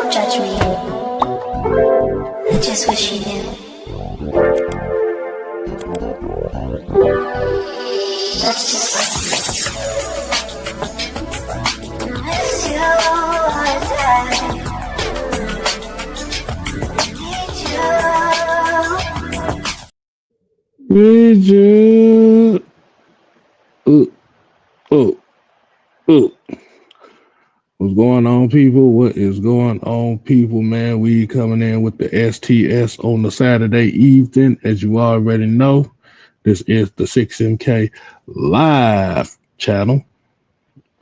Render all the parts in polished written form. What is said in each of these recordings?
Don't judge me. I just wish you knew. That's just what miss you all the time. Bijan. Ooh, ooh, ooh. What's going on, people? What is going on, people, man? We coming in with the STS on the Saturday evening. As you already know, this is the 6MK live channel.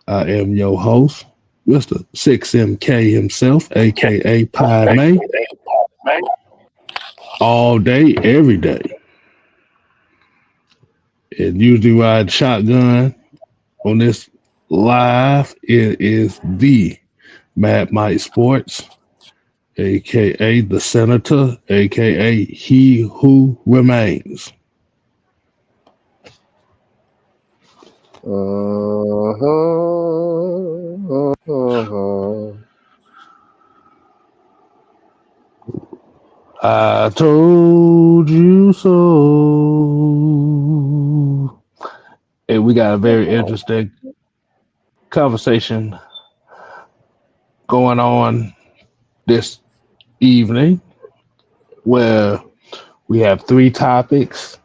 I am your host, Mr. 6MK himself, a.k.a. Pi May, all day, every day. And usually ride shotgun on this live. It is the Mad Mike Sports, aka the Senator, aka He Who Remains. I told you so. And we got a very interesting conversation going on this evening where we have three topics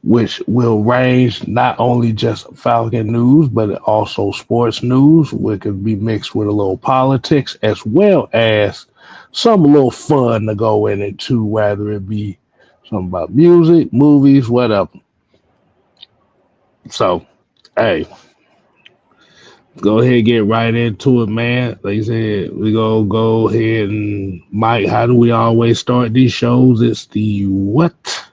which will range not only just Falcon news, but also sports news, which could be mixed with a little politics, as well as some little fun to go in it too, whether it be something about music, movies, whatever. So, hey, go ahead and get right into it, man. Like I said, we gonna go ahead and Mike, how do we always start these shows? It's the what?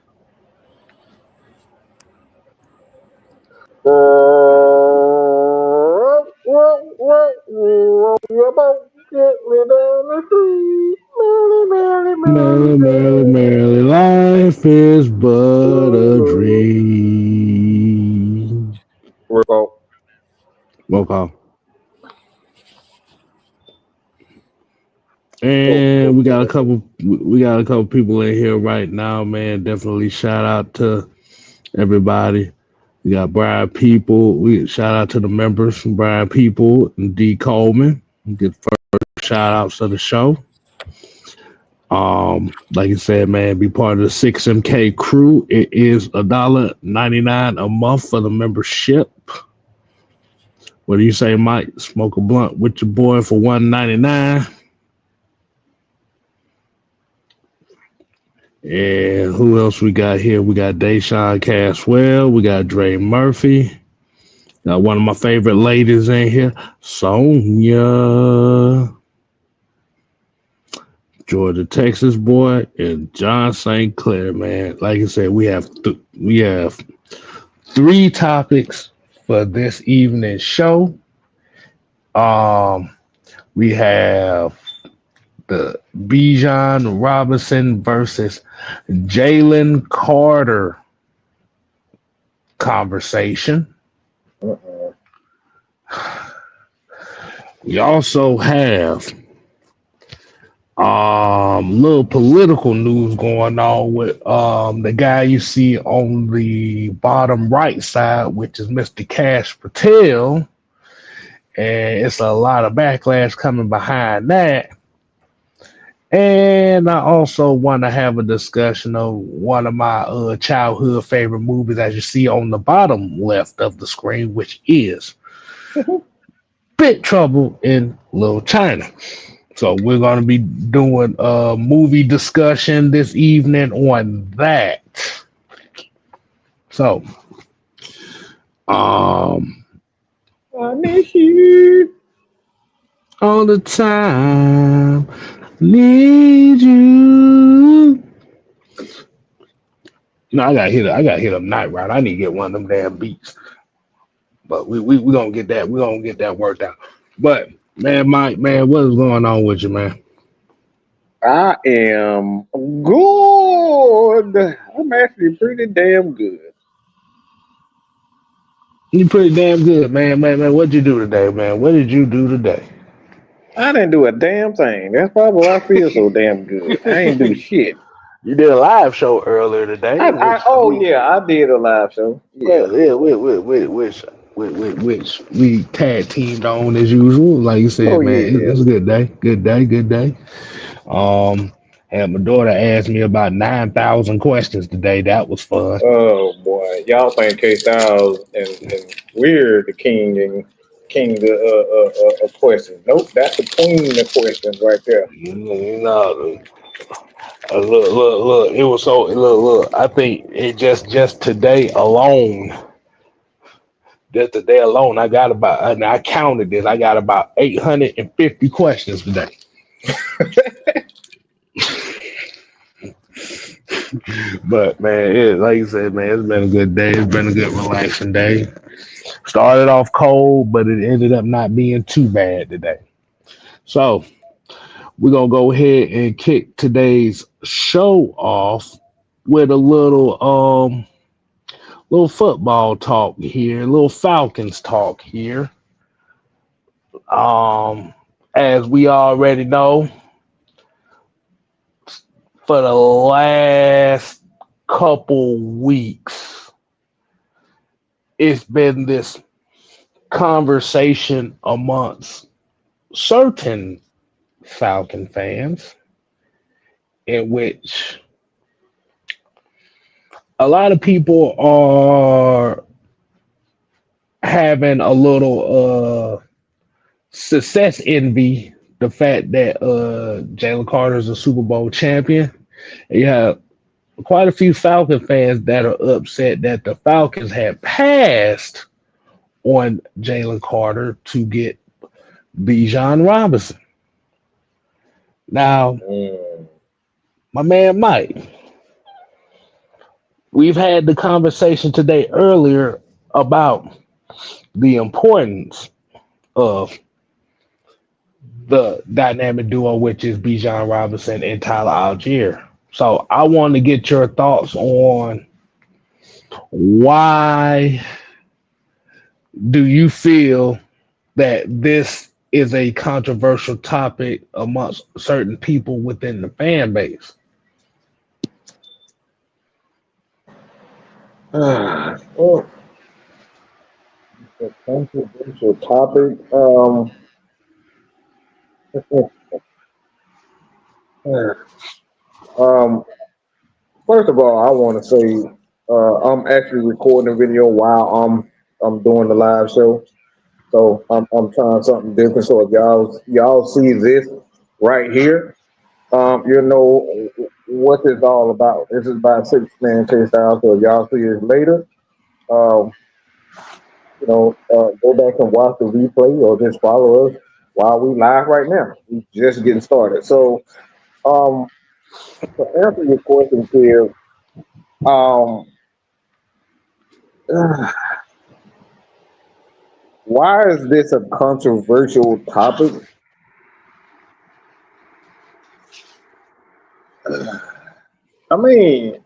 Merrily, merrily, merrily, life is but a dream. Roll call. And we got a couple people in here right now, man. Definitely shout out to everybody. We got Brian People. We shout out to the members from Brian People and D Coleman. Get first shout outs to the show. Like I said, man, be part of the 6MK crew. It is $1.99 a month for the membership. What do you say, Mike? Smoke a blunt with your boy for $1.99. And who else we got here? We got Deshaun Caswell. We got Dre Murphy. Got one of my favorite ladies in here, Sonia. Georgia, Texas boy, and John St. Clair, man. Like I said, we have three topics for this evening's show. We have the Bijan Robinson versus Jalen Carter conversation. We also have little political news going on with the guy you see on the bottom right side, which is Mr. Kash Patel, and it's a lot of backlash coming behind that. And I also want to have a discussion of one of my childhood favorite movies, as you see on the bottom left of the screen, which is Big Trouble in Little China. So we're going to be doing a movie discussion this evening on that. So, I miss you all the time. Need you. No, I gotta hit a night ride. I need to get one of them damn beats. But we gonna get that. We gonna get that worked out. But man, Mike, man, what is going on with you, man? I am good. I'm actually pretty damn good. You pretty damn good, man. What'd you do today, man? What did you do today? I didn't do a damn thing. That's probably why I feel so damn good. I ain't do shit. You did a live show earlier today, which Oh yeah, I did a live show. Yeah. well, yeah, which we tag teamed on as usual. Like you Oh said, man, yeah. it's a good day, good day, good day. And my daughter asked me about 9,000 questions today. That was fun. Oh boy, y'all think K Styles and we're the king of questions. Nope, that's the queen of questions right there. You know, look. It was so look. I think it just today alone. Just today alone, I got about. And I counted this. I got about 850 questions today. But man, like you said, man, it's been a good day. It's been a good relaxing day. Started off cold, but it ended up not being too bad today. So we're gonna go ahead and kick today's show off with a little football talk here, a little Falcons talk here. Um, as we already know, for the last couple weeks, it's been this conversation amongst certain Falcon fans in which a lot of people are having a little success envy, the fact that Jalen Carter is a Super Bowl champion. And you have quite a few Falcon fans that are upset that the Falcons had passed on Jalen Carter to get Bijan Robinson. Now, Mm. my man Mike, we've had the conversation today earlier about the importance of the dynamic duo, which is Bijan Robinson and Tyler Algier. So I want to get your thoughts on why do you feel that this is a controversial topic amongst certain people within the fan base? Well, a controversial topic. um, First of all, I want to say I'm actually recording a video while I'm doing the live show. So I'm trying something different. So if y'all see this right here, you know what this all about. This is about 6 man chase down. So if y'all see this later, um, go back and watch the replay or just follow us while we live right now. We just getting started. So um, to answer your question here, um, why is this a controversial topic? I mean,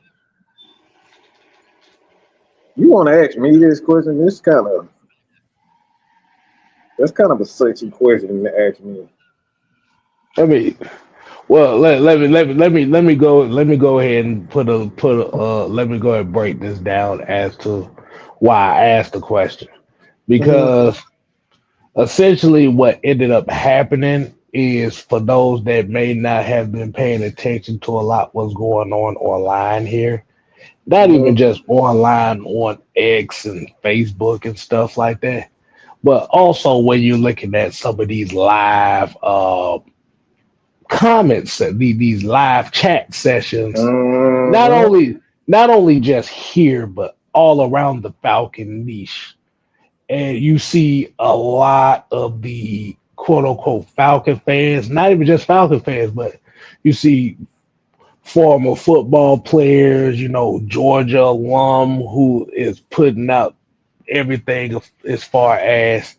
you want to ask me this question? That's kind of a sexy question to ask me. Let me let me go ahead and let me go ahead and break this down as to why I asked the question. Hmm. Because essentially what ended up happening is, for those that may not have been paying attention to a lot what's going on online here, not even Hmm. just online on X and Facebook and stuff like that, but also when you're looking at some of these live comments, these live chat sessions, not Hmm. only just here but all around the Falcon niche, and you see a lot of the quote unquote Falcon fans, not even just Falcon fans, but you see former football players, Georgia alum who is putting out everything as far as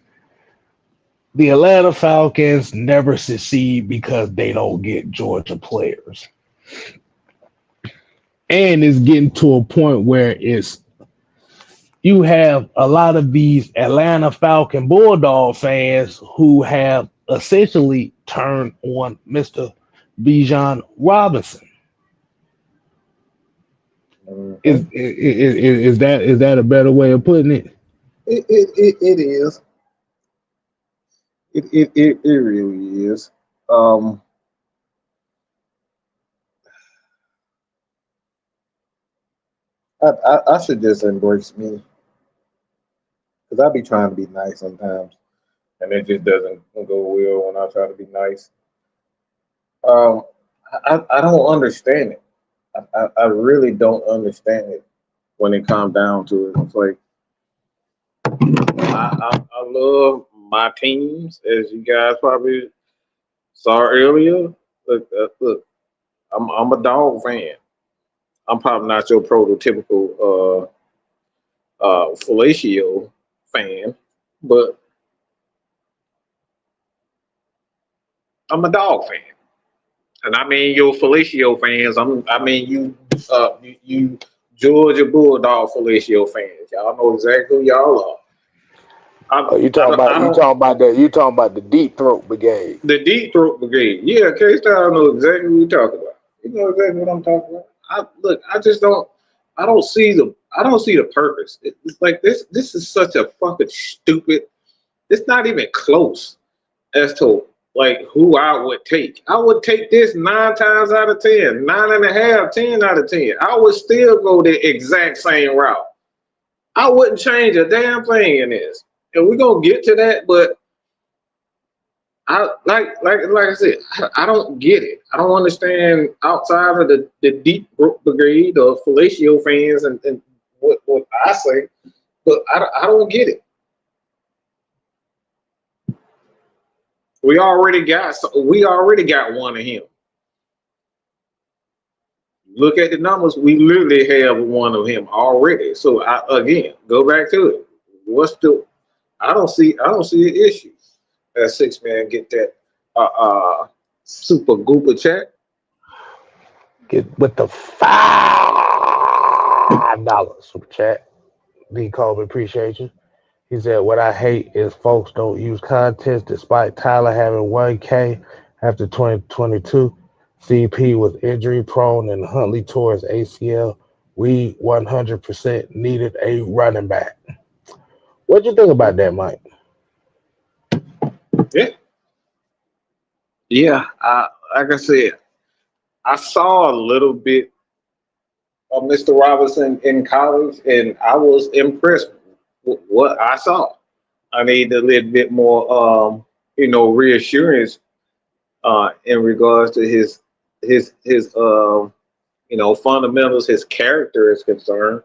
the Atlanta Falcons never succeed because they don't get Georgia players. And it's getting to a point where you have a lot of these Atlanta Falcon Bulldog fans who have essentially turned on Mr. Bijan Robinson. Mhm. Is that a better way of putting it? It is. It really is. Um, I should just embrace me because I be trying to be nice sometimes, and it just doesn't go well when I try to be nice. Um, I don't understand it. I really don't understand it when it comes down to it. It's like I love my teams, as you guys probably saw earlier. Look, I'm a dog fan. I'm probably not your prototypical fellatio fan, but I'm a dog fan. And I mean your fellatio fans. I mean you Georgia Bulldog fellatio fans. Y'all know exactly who y'all are. Oh, I don't you talking about the Deep Throat Brigade. the Deep Throat Brigade. Yeah, K Style know exactly what you're talking about. You know exactly what I'm talking about. I just don't. I don't see the purpose. It's like this. This is such a fucking stupid. It's not even close as to like who I would take. I would take this 9 times out of 10, 9.5, 10 out of 10. I would still go the exact same route. I wouldn't change a damn thing in this. And we're gonna get to that, but I like I said, I don't get it. I don't understand outside of the deep brigade of fellatio fans and what I say, but I don't get it. We already got one of him. Look at the numbers. We literally have one of him already. So again, go back to it. What's the? I don't see an issue. That 6 man get that super gooper check. Get with the $5 super chat. D Colby, appreciate you. He said, "What I hate is folks don't use context despite Tyler having 1K after 2022. CP was injury prone and Huntley tore his ACL. We 100% needed a running back." What do you think about that, Mike? Yeah, yeah. Like I said, I saw a little bit of Mr. Robinson in college, and I was impressed with what I saw. I need a little bit more, reassurance in regards to his fundamentals, his character is concerned.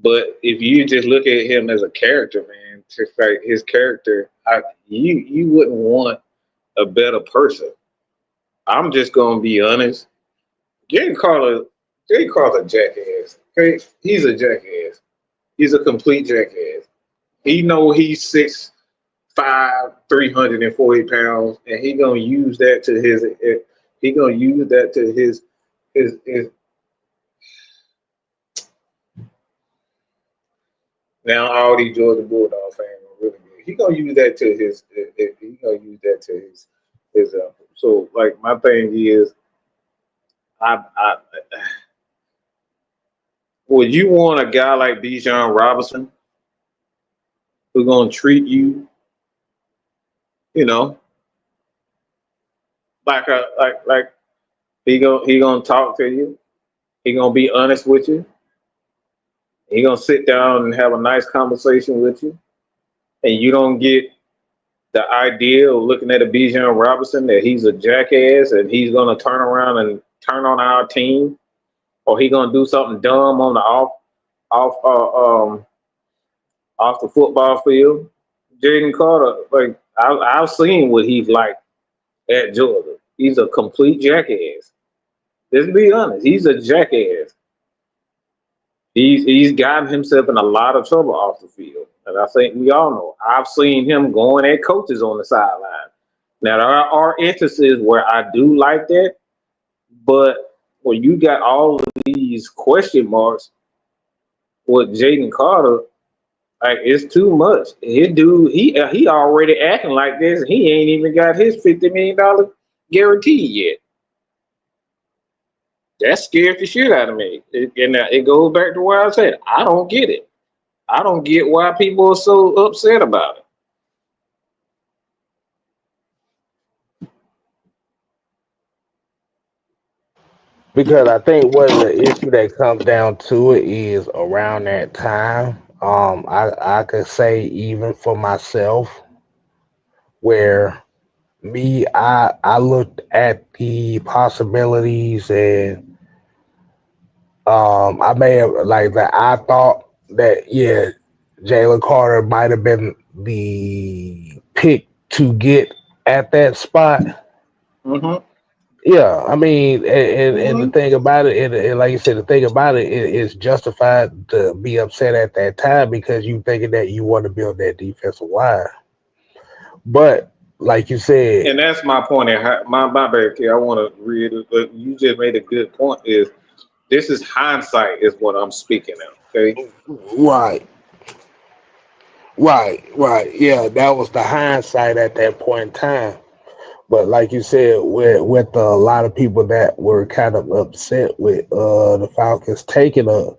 But if you just look at him as a character, man, just like his character, you wouldn't want a better person. I'm just gonna be honest. Jay Carter, Jay Carter, jackass. Okay, he's a jackass. He's a complete jackass. He know he's 6'5", 340 pounds, and he gonna use that to his. He gonna use that to his. Now all these Georgia Bulldog fans are really good. He gonna use that to his. He gonna use that to his. So like my thing is, I would you want a guy like Bijan Robinson who's gonna treat you, you know, like he gonna talk to you. He gonna be honest with you. He gonna sit down and have a nice conversation with you, and you don't get the idea of looking at a Bijan Robinson that he's a jackass and he's gonna turn around and turn on our team, or he gonna do something dumb on the off off the football field. Jaden Carter, like I've seen what he's like at Georgia. He's a complete jackass. Let's be honest, he's a jackass. He's gotten himself in a lot of trouble off the field, and I think we all know. I've seen him going at coaches on the sideline. Now there are instances where I do like that, but when you got all of these question marks with Jaden Carter, Like it's too much. His dude, he already acting like this. He ain't even got his $50 million guarantee yet. That scares the shit out of me. And it goes back to where I said I don't get it. I don't get why people are so upset about it. Because I think what the issue that comes down to it is around that time. I could say even for myself, where I looked at the possibilities and I may have like that. I thought that yeah, Jalen Carter might have been the pick to get at that spot. Mm-hmm. Yeah, I mean, and the Mm-hmm. thing about it, and like you said, the thing about it is justified to be upset at that time because you thinking that you want to build that defensive line. But like you said, And that's my point. And my bad, kid. I want to read it, but you just made a good point. Is this is hindsight? Is what I'm speaking of. Okay. right, right, yeah, that was the hindsight at that point in time. But like you said, with a lot of people that were kind of upset with the Falcons taking a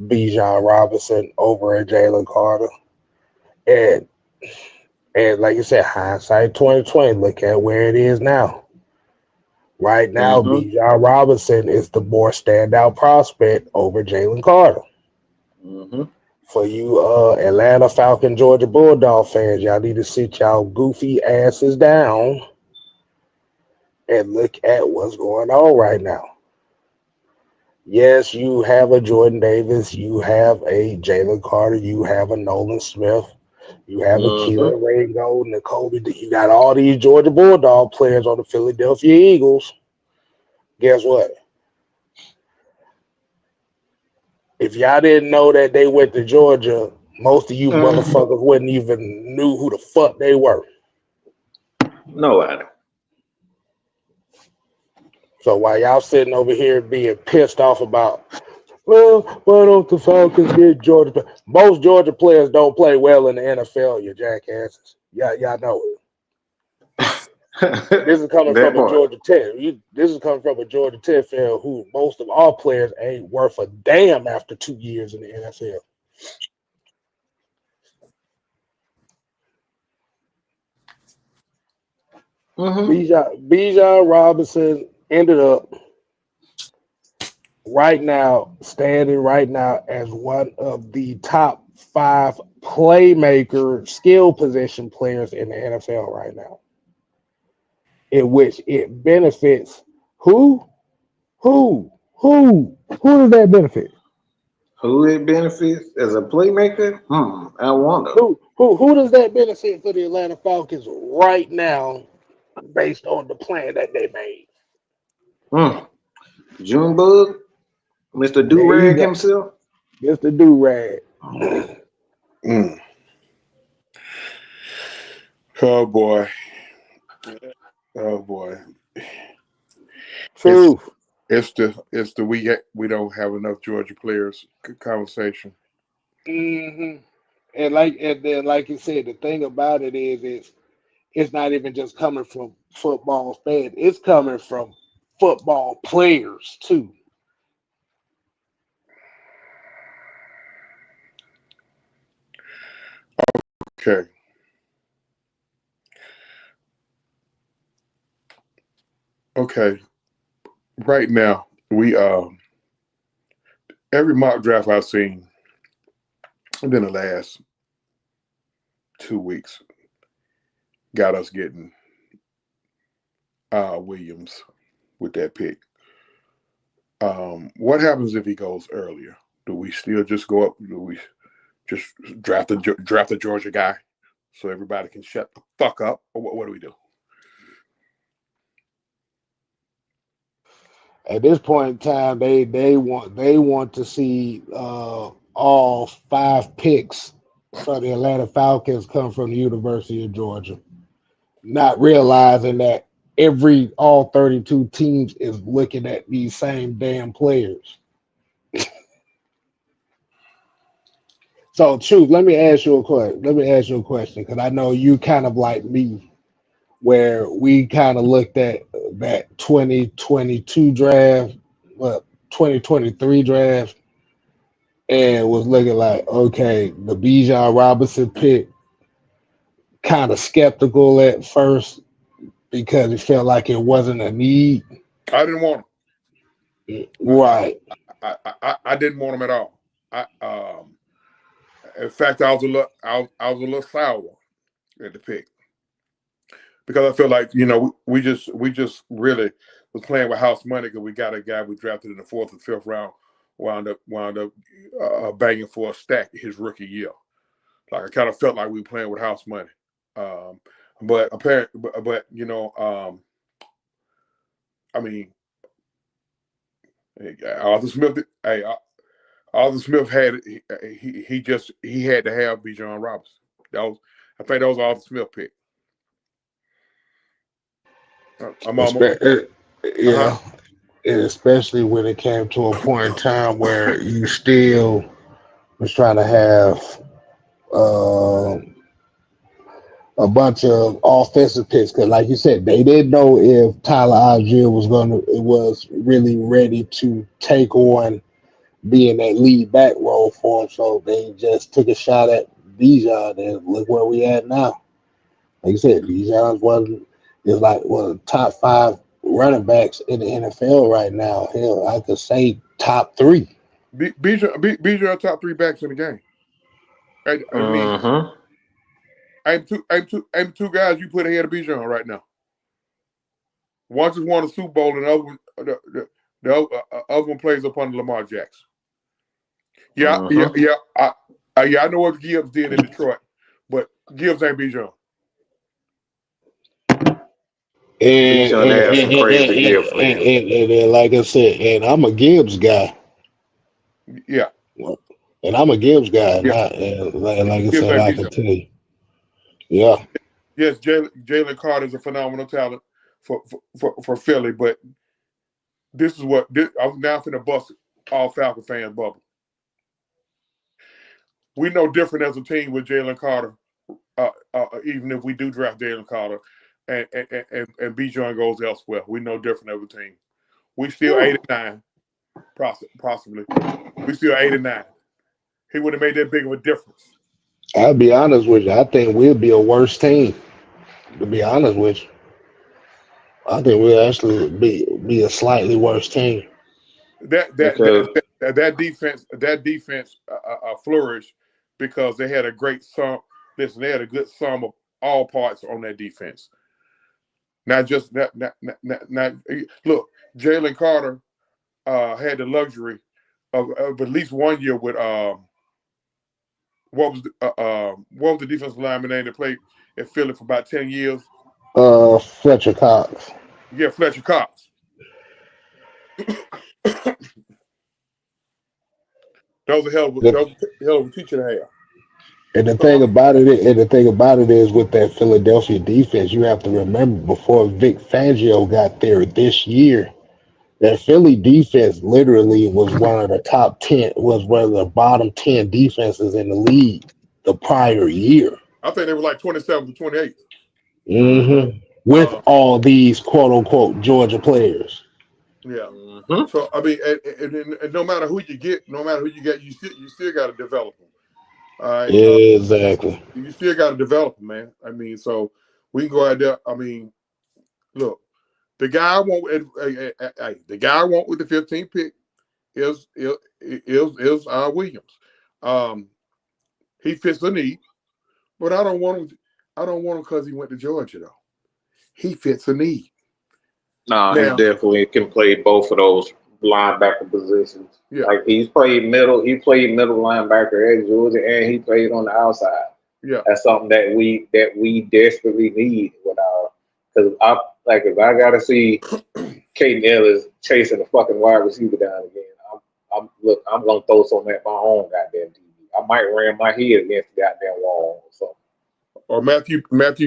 Bijan Robinson over at Jalen Carter, and and like you said, hindsight 2020. Look at where it is now. Right now, Mm-hmm. Bijan Robinson is the more standout prospect over Jalen Carter. Mm-hmm. For you Atlanta Falcon, Georgia Bulldog fans, y'all need to sit y'all goofy asses down and look at what's going on right now. Yes, you have a Jordan Davis, you have a Jalen Carter, you have a Nolan Smith, you have a Mm-hmm. Keelan Ringo, N'Kobe. You got all these Georgia Bulldog players on the Philadelphia Eagles. Guess what? If y'all didn't know that they went to Georgia, most of you Mm-hmm. motherfuckers wouldn't even knew who the fuck they were. No idea. So while y'all sitting over here being pissed off about, well, why don't the Falcons get Georgia? Most Georgia players don't play well in the NFL, you jackasses. Yeah, y'all know it. And this is coming That from a part. Georgia Tech. This is coming from a Georgia Tech fan who most of all players ain't worth a damn after 2 years in the NFL. Mm-hmm. Bijan Robinson ended up right now, standing right now as one of the top five playmaker skill position players in the NFL right now, in which it benefits who, who does that benefit? Who it benefits as a playmaker? I wonder. Who does that benefit for the Atlanta Falcons right now, based on the plan that they made? Hmm. Junebug, Mr. There you Durag go, himself. Mr. Durag. Mm. Oh boy. Oh boy. It's Truth. it's the we don't have enough Georgia players conversation. Hmm. And then like you said, the thing about it is it's not even just coming from football fans, it's coming from football players too. Okay. Okay. Right now, we every mock draft I've seen within the last 2 weeks got us getting Williams with that pick. What happens if he goes earlier? Do we still just go up? Do we just draft a Georgia guy so everybody can shut the fuck up? Or what do we do? At this point in time, they want to see all five picks for the Atlanta Falcons come from the University of Georgia, not realizing that every all 32 teams is looking at these same damn players. So, Truth, let me ask you a question. Let me ask you a question because I know you kind of like me, where we kind of looked at that 2022 draft, well, 2023 draft, and was looking like, okay, the Bijan Robinson pick, kind of skeptical at first because it felt like it wasn't a need. I didn't want him. Right. I didn't want him at all. In fact, I was a little sour at the pick because I feel like we just really was playing with house money because we got a guy we drafted in the 4th and 5th round, wound up banging for a stack his rookie year. Like I kind of felt like we were playing with house money. But apparently, I mean, Arthur Smith. Arthur Smith had he had to have Bijan Robinson. I think that was Arthur Smith pick. I'm almost. Yeah, and especially when it came to a point in time where you still was trying to have uh, a bunch of offensive picks because, like you said, they didn't know if Tyler Algier was really ready to take on being that lead back role for him. So they just took a shot at Bijan, and look where we at now. Like you said, Bijan's is like one of the top 5 running backs in the NFL right now. Hell, I could say top 3. Bijan top 3 backs in the game. I mean, I'm two guys you put ahead of Bijan right now. One just won a Super Bowl, and the other one plays up under Lamar Jackson. Yeah. I know what Gibbs did in Detroit, but Gibbs ain't Bijan. And like I said, and I'm a Gibbs guy. Yeah. And I'm a Gibbs guy. Yeah. Like I said, I can tell you. Yeah. Yes, Jalen Carter is a phenomenal talent for Philly, but this is what I'm now finna bust all Falcon fans bubble. We know different as a team with Jalen Carter, even if we do draft Jalen Carter and Bijan goes elsewhere. We know different as a team. We still 8-9, possibly. We still 8-9. He would have made that big of a difference. I'll be honest with you. I think we'll be a worse team. To be honest with you, I think we'll actually be a slightly worse team. That defense flourished because they had a great sum. Listen, they had a good sum of all parts on that defense. Not just that. Look, Jalen Carter had the luxury of at least one year with what was the defensive lineman name that played at Philly for about 10 years? Fletcher Cox. Yeah, Fletcher Cox. That was a hell of a teacher to have. And the thing about it is with that Philadelphia defense, you have to remember before Vic Fangio got there this year, that Philly defense literally was one of the bottom 10 defenses in the league the prior year. I think they were like 27 to 28. Mm-hmm. With all these quote unquote Georgia players. Yeah. So I mean, and no matter who you get, you still got to develop them. All right. Exactly. You still got to develop them, man. I mean, so we can go out there. I mean, look, the guy I want with the 15th pick is Williams. He fits the need, but I don't want him because he went to Georgia though. He fits the need. No, he definitely can play both of those linebacker positions. Yeah. Like he played middle linebacker at Georgia, and he played on the outside. Yeah. That's something that we desperately need with our, because if I gotta see Caden Ellis chasing the fucking wide receiver down again, I'm gonna throw something at my own goddamn TV. I might ram my head against the goddamn wall or something. Or Matthew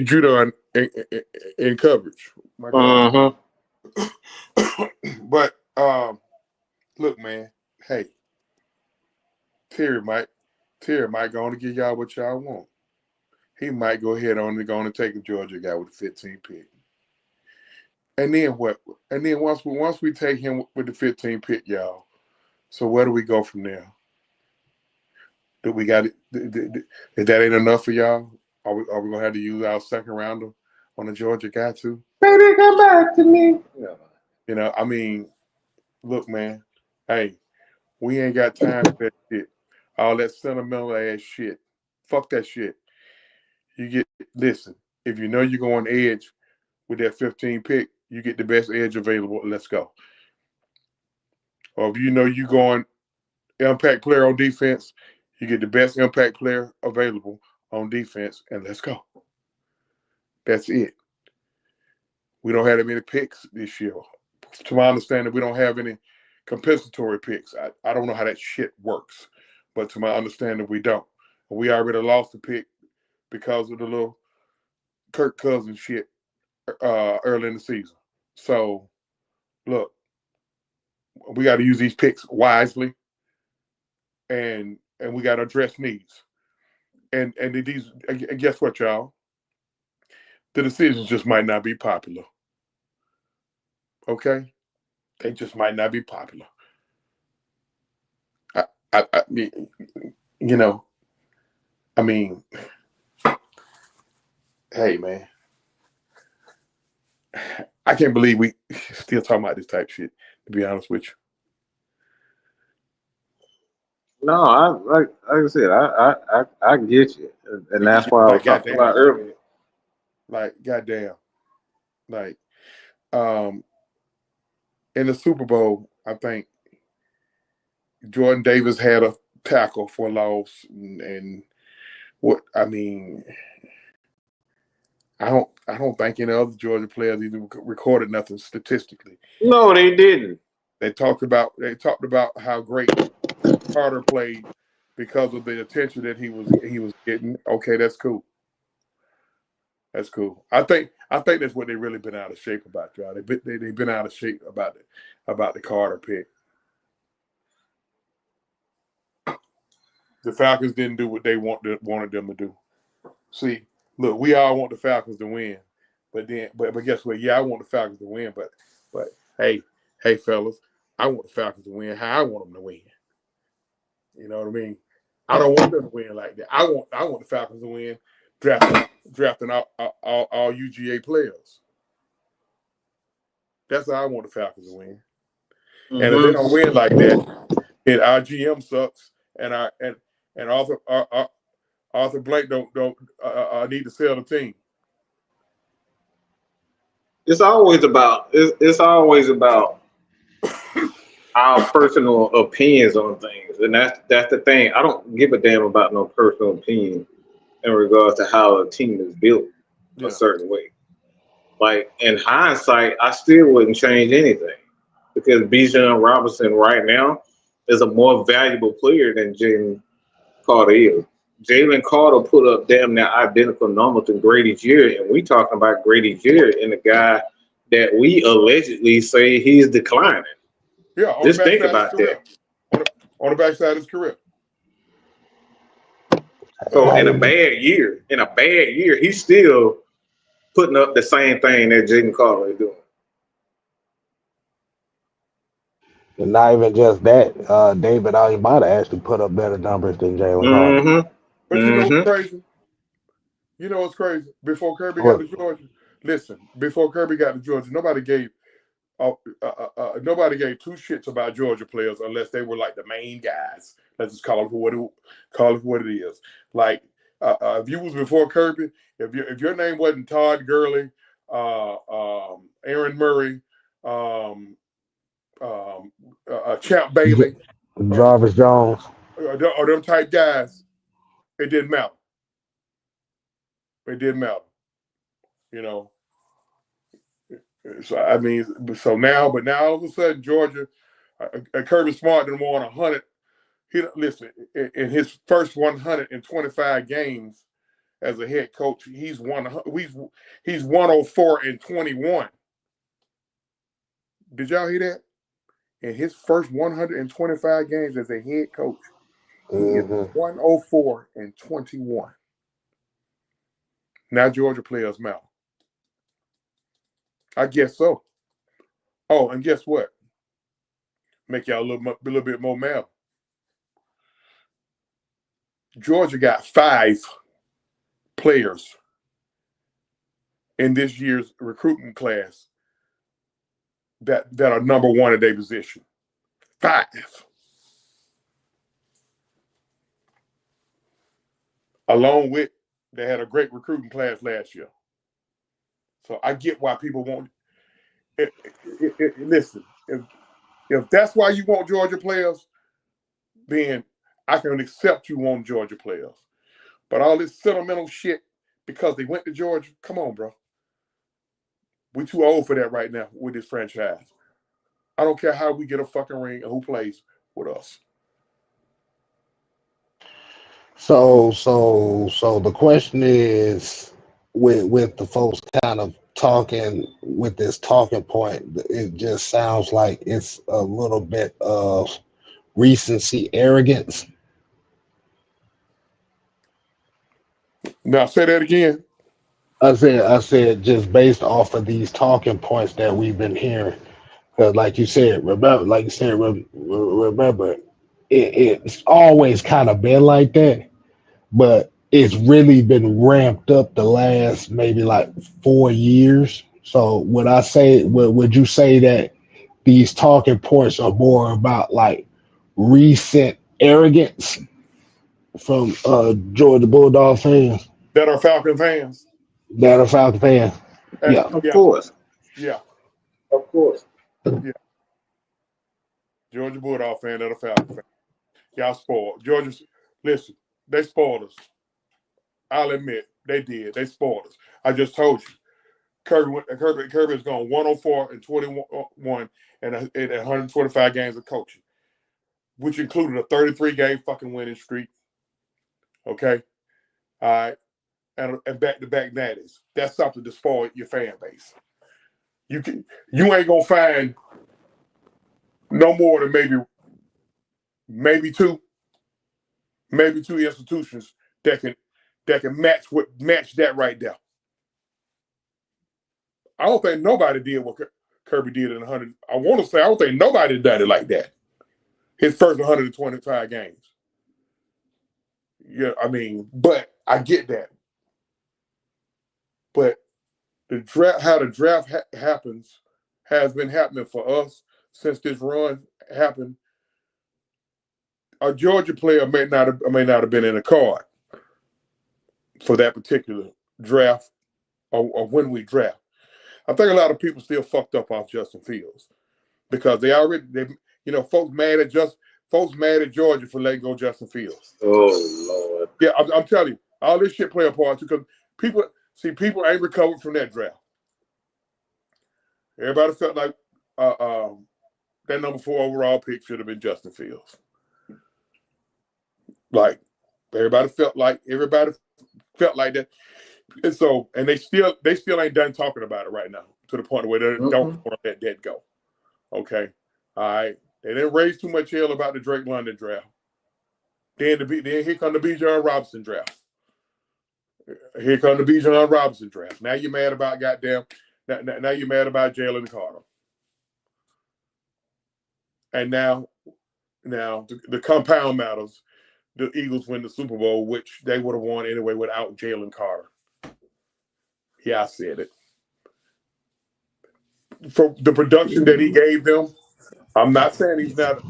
Judon in coverage. But look, man. Hey, Terry, Mike. Terry might go on to give y'all what y'all want. He might go ahead on and go on and take a Georgia guy with the 15th pick. And then what? And then once we take him with the 15th pick, y'all. So where do we go from there? Do we got it? If that ain't enough for y'all, are we gonna have to use our second rounder on a Georgia guy too? Baby, come back to me. Yeah. You know, I mean, look, man. Hey, we ain't got time for that shit. All that sentimental ass shit. Fuck that shit. Listen. If you know you're going edge with that 15 pick, you get the best edge available. Let's go. Or if you know you're going impact player on defense, you get the best impact player available on defense, and let's go. That's it. We don't have that many picks this year. To my understanding, we don't have any compensatory picks. I don't know how that shit works, but to my understanding, we don't. We already lost the pick because of the little Kirk Cousins shit early in the season. So, look, we got to use these picks wisely, and we got to address needs. And guess what, y'all? The decisions just might not be popular. Okay? They just might not be popular. I mean, you know, I mean, hey, man. I can't believe we still talking about this type shit, to be honest with you. No, like I said, I get you, and that's why I was Like, talking about goddamn. earlier. Like, goddamn. Like, in the Super Bowl, I think Jordan Davis had a tackle for a loss, and what I mean, I don't think any other Georgia players even recorded nothing statistically. No, they didn't. They talked about how great Carter played because of the attention that he was getting. Okay, that's cool. That's cool. I think that's what they really been out of shape about, y'all. They've been out of shape about the Carter pick. The Falcons didn't do what they wanted them to do. See, look, we all want the Falcons to win, but guess what? Yeah, I want the Falcons to win, but hey, fellas, I want the Falcons to win how I want them to win. You know what I mean? I don't want them to win like that. I want the Falcons to win, drafting all UGA players. That's how I want the Falcons to win. Mm-hmm. And if they don't win like that, then our GM sucks, and Arthur Blank don't need to sell the team. It's always about our personal opinions on things, and that's the thing. I don't give a damn about no personal opinion in regards to how a team is built a certain way. Like, in hindsight, I still wouldn't change anything because Bijan Robinson right now is a more valuable player than Jalen Carter is. Jalen Carter put up damn near identical numbers to Grady Jarrett, and we talking about Grady Jarrett and the guy that we allegedly say he's declining. Yeah, just think about that. On the backside of his career. So in a bad year, he's still putting up the same thing that Jalen Carter is doing. And not even just that, David Ayabata actually put up better numbers than Jalen Carter. But you know what's crazy? You know what's crazy? Before Kirby got to Georgia, nobody gave two shits about Georgia players unless they were like the main guys. Let's just call it what it is. Like if you was before Kirby, if your name wasn't Todd Gurley, Aaron Murray, Champ Bailey, Jarvis Jones, or them type guys, it didn't matter. It didn't matter. You know. So I mean, now all of a sudden Georgia, Kirby Smart didn't won 100. Listen, in his first 125 games as a head coach, he's 104 and 21. Did y'all hear that? In his first 125 games as a head coach, He is 104-21. Now Georgia players mouth. I guess so. Oh, and guess what? Make y'all a little bit more mad. Georgia got 5 players in this year's recruiting class that are number 1 at their position. 5. Along with, they had a great recruiting class last year. So I get why people want it. Listen, if that's why you want Georgia players, then I can accept you want Georgia players. But all this sentimental shit because they went to Georgia, come on, bro. We too old for that right now with this franchise. I don't care how we get a fucking ring and who plays with us. So the question is, with the folks kind of talking with this talking point, it just sounds like it's a little bit of recency arrogance. Now say that again. I said just based off of these talking points that we've been hearing, because like you said, remember, it's always kind of been like that, but it's really been ramped up the last maybe like 4 years. So would you say that these talking points are more about like recent arrogance from Georgia Bulldog fans That are Falcon fans. that are Falcon fans? Yeah. Of course. Yeah. Of course. Yeah. Georgia Bulldog fan that are Falcon fans. Y'all spoiled. Georgia, listen, they spoiled us. I'll admit, they did. They spoiled us. I just told you. Kirby has gone 104-21 and 125 games of coaching, which included a 33-game fucking winning streak. Okay? All right? And back-to-back natties. That's something to spoil your fan base. You ain't gonna find no more than maybe two institutions that can match that right there. I don't think nobody did what Kirby did in 100. I want to say I don't think nobody did it like that. His first 125 games. Yeah, I mean, but I get that. But the draft, how the draft happens, has been happening for us since this run happened. A Georgia player may not have been in the card for that particular draft or when we draft. I think a lot of people still fucked up off Justin Fields because folks mad at Georgia for letting go Justin Fields. Oh Lord. Yeah, I'm telling you, all this shit play a part too because people ain't recovered from that draft. Everybody felt like that number 4 overall pick should have been Justin Fields. Like everybody felt like that. And so, and they still ain't done talking about it right now to the point where they don't want to let that go. Okay, all right. They didn't raise too much hell about the Drake London draft. Then here come the Bijan Robinson draft. Now you're mad about now you're mad about Jalen Carter. And now the compound matters. The Eagles win the Super Bowl, which they would have won anyway without Jalen Carter. Yeah, I said it. For the production that he gave them, I'm not saying he's not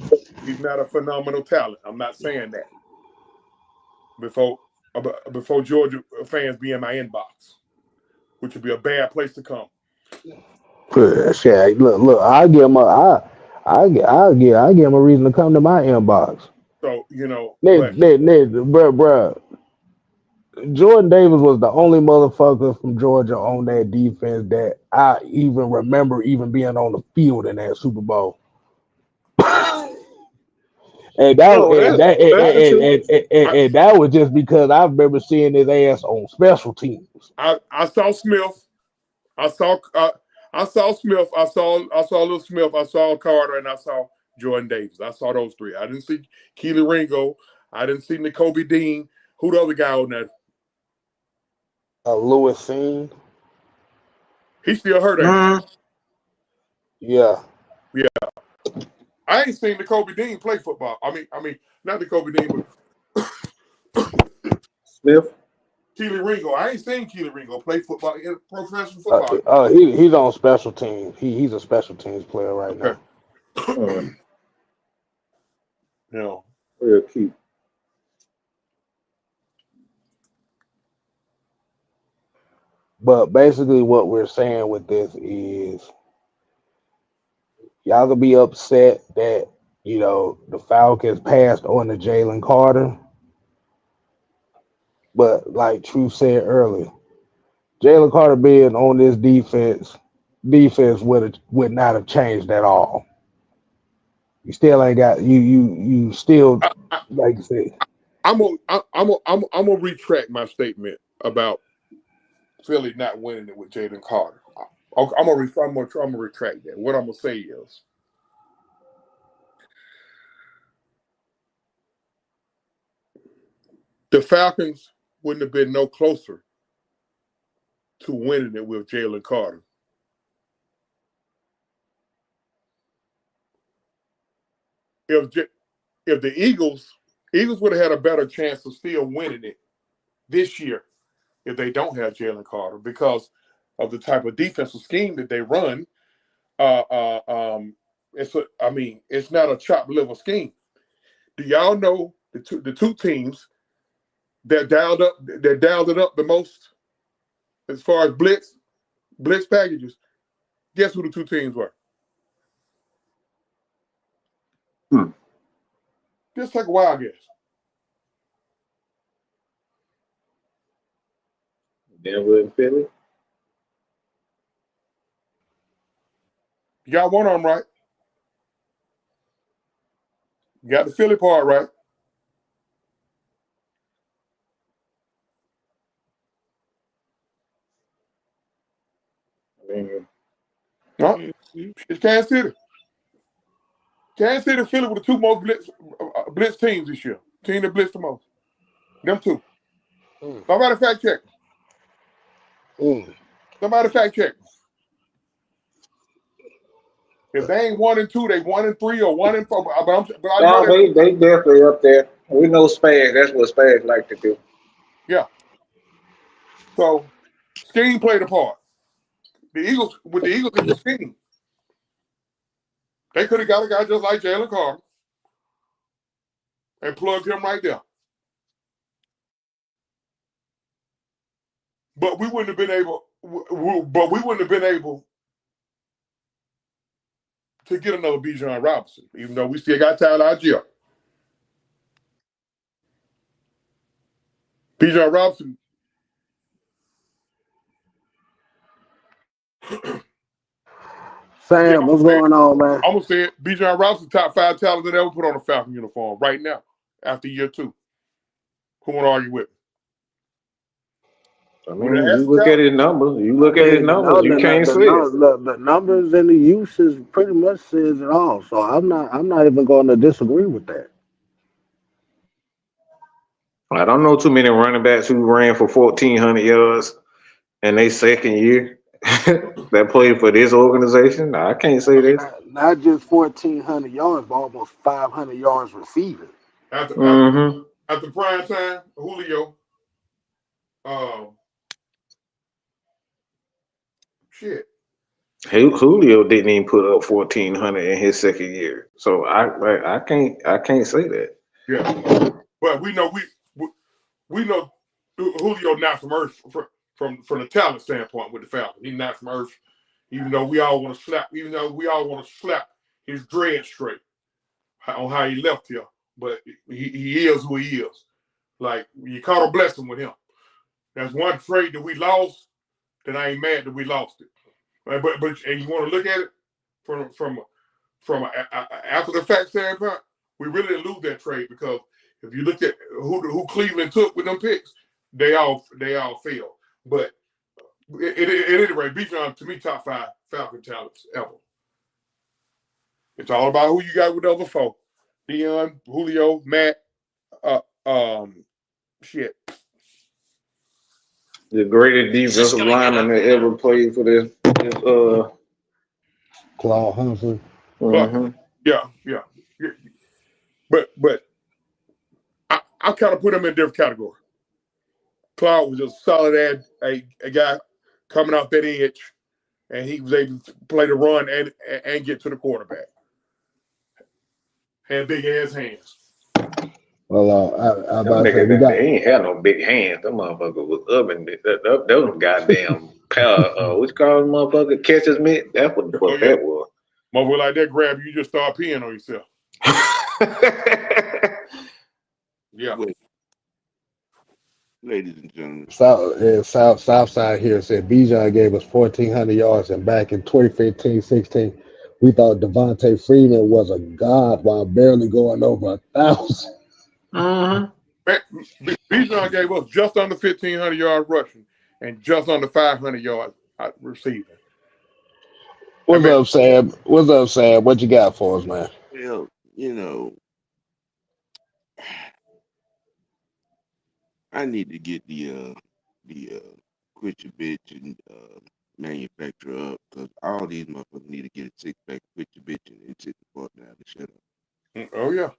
a phenomenal talent. I'm not saying that. Before Georgia fans be in my inbox, which would be a bad place to come. Shit, look, I'll give him a reason to come to my inbox. So bruh. Jordan Davis was the only motherfucker from Georgia on that defense that I even remember even being on the field in that Super Bowl. And that was just because I remember seeing his ass on special teams. I saw Smith. I saw Smith. I saw Little Smith. I saw Carter, and I saw Jordan Davis. I saw those 3. I didn't see Keely Ringo. I didn't see N'Kobe Dean. Who the other guy on that? Lewis Seen. He still hurt, ain't he? Yeah. I ain't seen N'Kobe Dean play football. I mean, not N'Kobe Dean, but Smith. Keely Ringo. I ain't seen Keely Ringo play football in professional football. He's on special teams. He's a special teams player right now. No. Real cute. But basically, what we're saying with this is, y'all gonna be upset that the Falcons passed on to Jalen Carter. But like True said earlier, Jalen Carter being on this defense would not have changed at all. You still ain't got you still like you said. I'm gonna retract my statement about Philly not winning it with Jalen Carter. I'm gonna retract that. What I'm gonna say is, the Falcons wouldn't have been no closer to winning it with Jalen Carter. If the Eagles would have had a better chance of still winning it this year if they don't have Jalen Carter, because of the type of defensive scheme that they run. It's not a chop liver scheme. Do y'all know the two teams that dialed it up the most as far as blitz packages? Guess who the two teams were? Just take a wild guess. Denver and Philly. You got one of them right. You got the Philly part right. No, it's Kansas City. Kansas City and Philly were the two most blitz teams this year. Team that blitzed the most. Them two. Somebody fact check. Somebody fact check. If they ain't 1 and 2, they 1 and 3 or 1 and 4. They definitely up there. We know Spags. That's what Spags like to do. Yeah. So scheme played a part. The Eagles in the scheme, they could have got a guy just like Jalen Carter and plugged him right there. But we wouldn't have been able. To get another Bijan Robinson, even though we still got Tyler Algier. Bijan Robinson. Sam, what's going on, man? I'm gonna say it. Bijan Robinson, top 5 talent that ever put on a Falcon uniform right now, after year 2. Who want to argue with me? I mean, you look at his numbers. You can't see it. The numbers and the usage pretty much says it all. So I'm not even going to disagree with that. I don't know too many running backs who ran for 1,400 yards in their second year that played for this organization. I can't say this. Not just 1,400 yards, but almost 500 yards receiving. After prime time, Julio. Julio didn't even put up 1,400 in his second year, so I can't say that. Yeah, but we know Julio not from Earth from the talent standpoint with the Falcons. He's not from Earth, even though we all want to slap his dread straight on how he left here. But he is who he is. Like, you caught a blessing with him. That's one trade that we lost. That I ain't mad that we lost it. But and you want to look at it from after the fact standpoint, we really didn't lose that trade, because if you look at who Cleveland took with them picks, they all failed. But at any rate, Bijan, to me, top 5 Falcon talents ever. It's all about who you got with the other 4. Deion, Julio, Matt, shit. The greatest defensive lineman that ever played for this Claude Humphrey. mhm. Yeah. But I kind of put him in a different category. Claude was just solid a guy coming off that edge, and he was able to play the run and get to the quarterback. Had big ass hands. Well, I Them about to say we niggas, got. they ain't had no big hands. Them motherfuckers was up and those goddamn power. What you call them motherfucker? Catches mitt. That's what the fuck that was. Motherfucker like that grab you just start peeing on yourself. Yeah. Ladies and gentlemen. South side here said Bijan gave us 1,400 yards, and back in 2015-16, we thought Devontae Freeman was a god while barely going over 1,000. Bijan gave us just under 1,500 yards rushing and just under 500 yards receiving. What's up, Sam? What's up, Sam? What you got for us, man? Well, you know, I need to get the quit your bitch and manufacturer up because all these motherfuckers need to get a six-pack, quit your bitch and sit the fuck down and shut up. Oh yeah.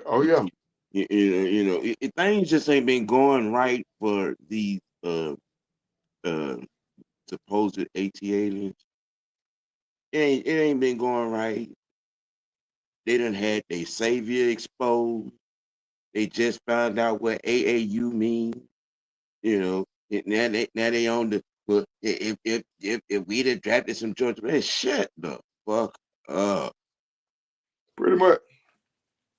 Oh yeah. You know, things just ain't been going right for these supposed AT aliens. It ain't been going right. They done had their savior exposed. They just found out what AAU means. You know, now they on the. But if we'd have drafted some Georgia, man, shut the fuck up. Pretty much.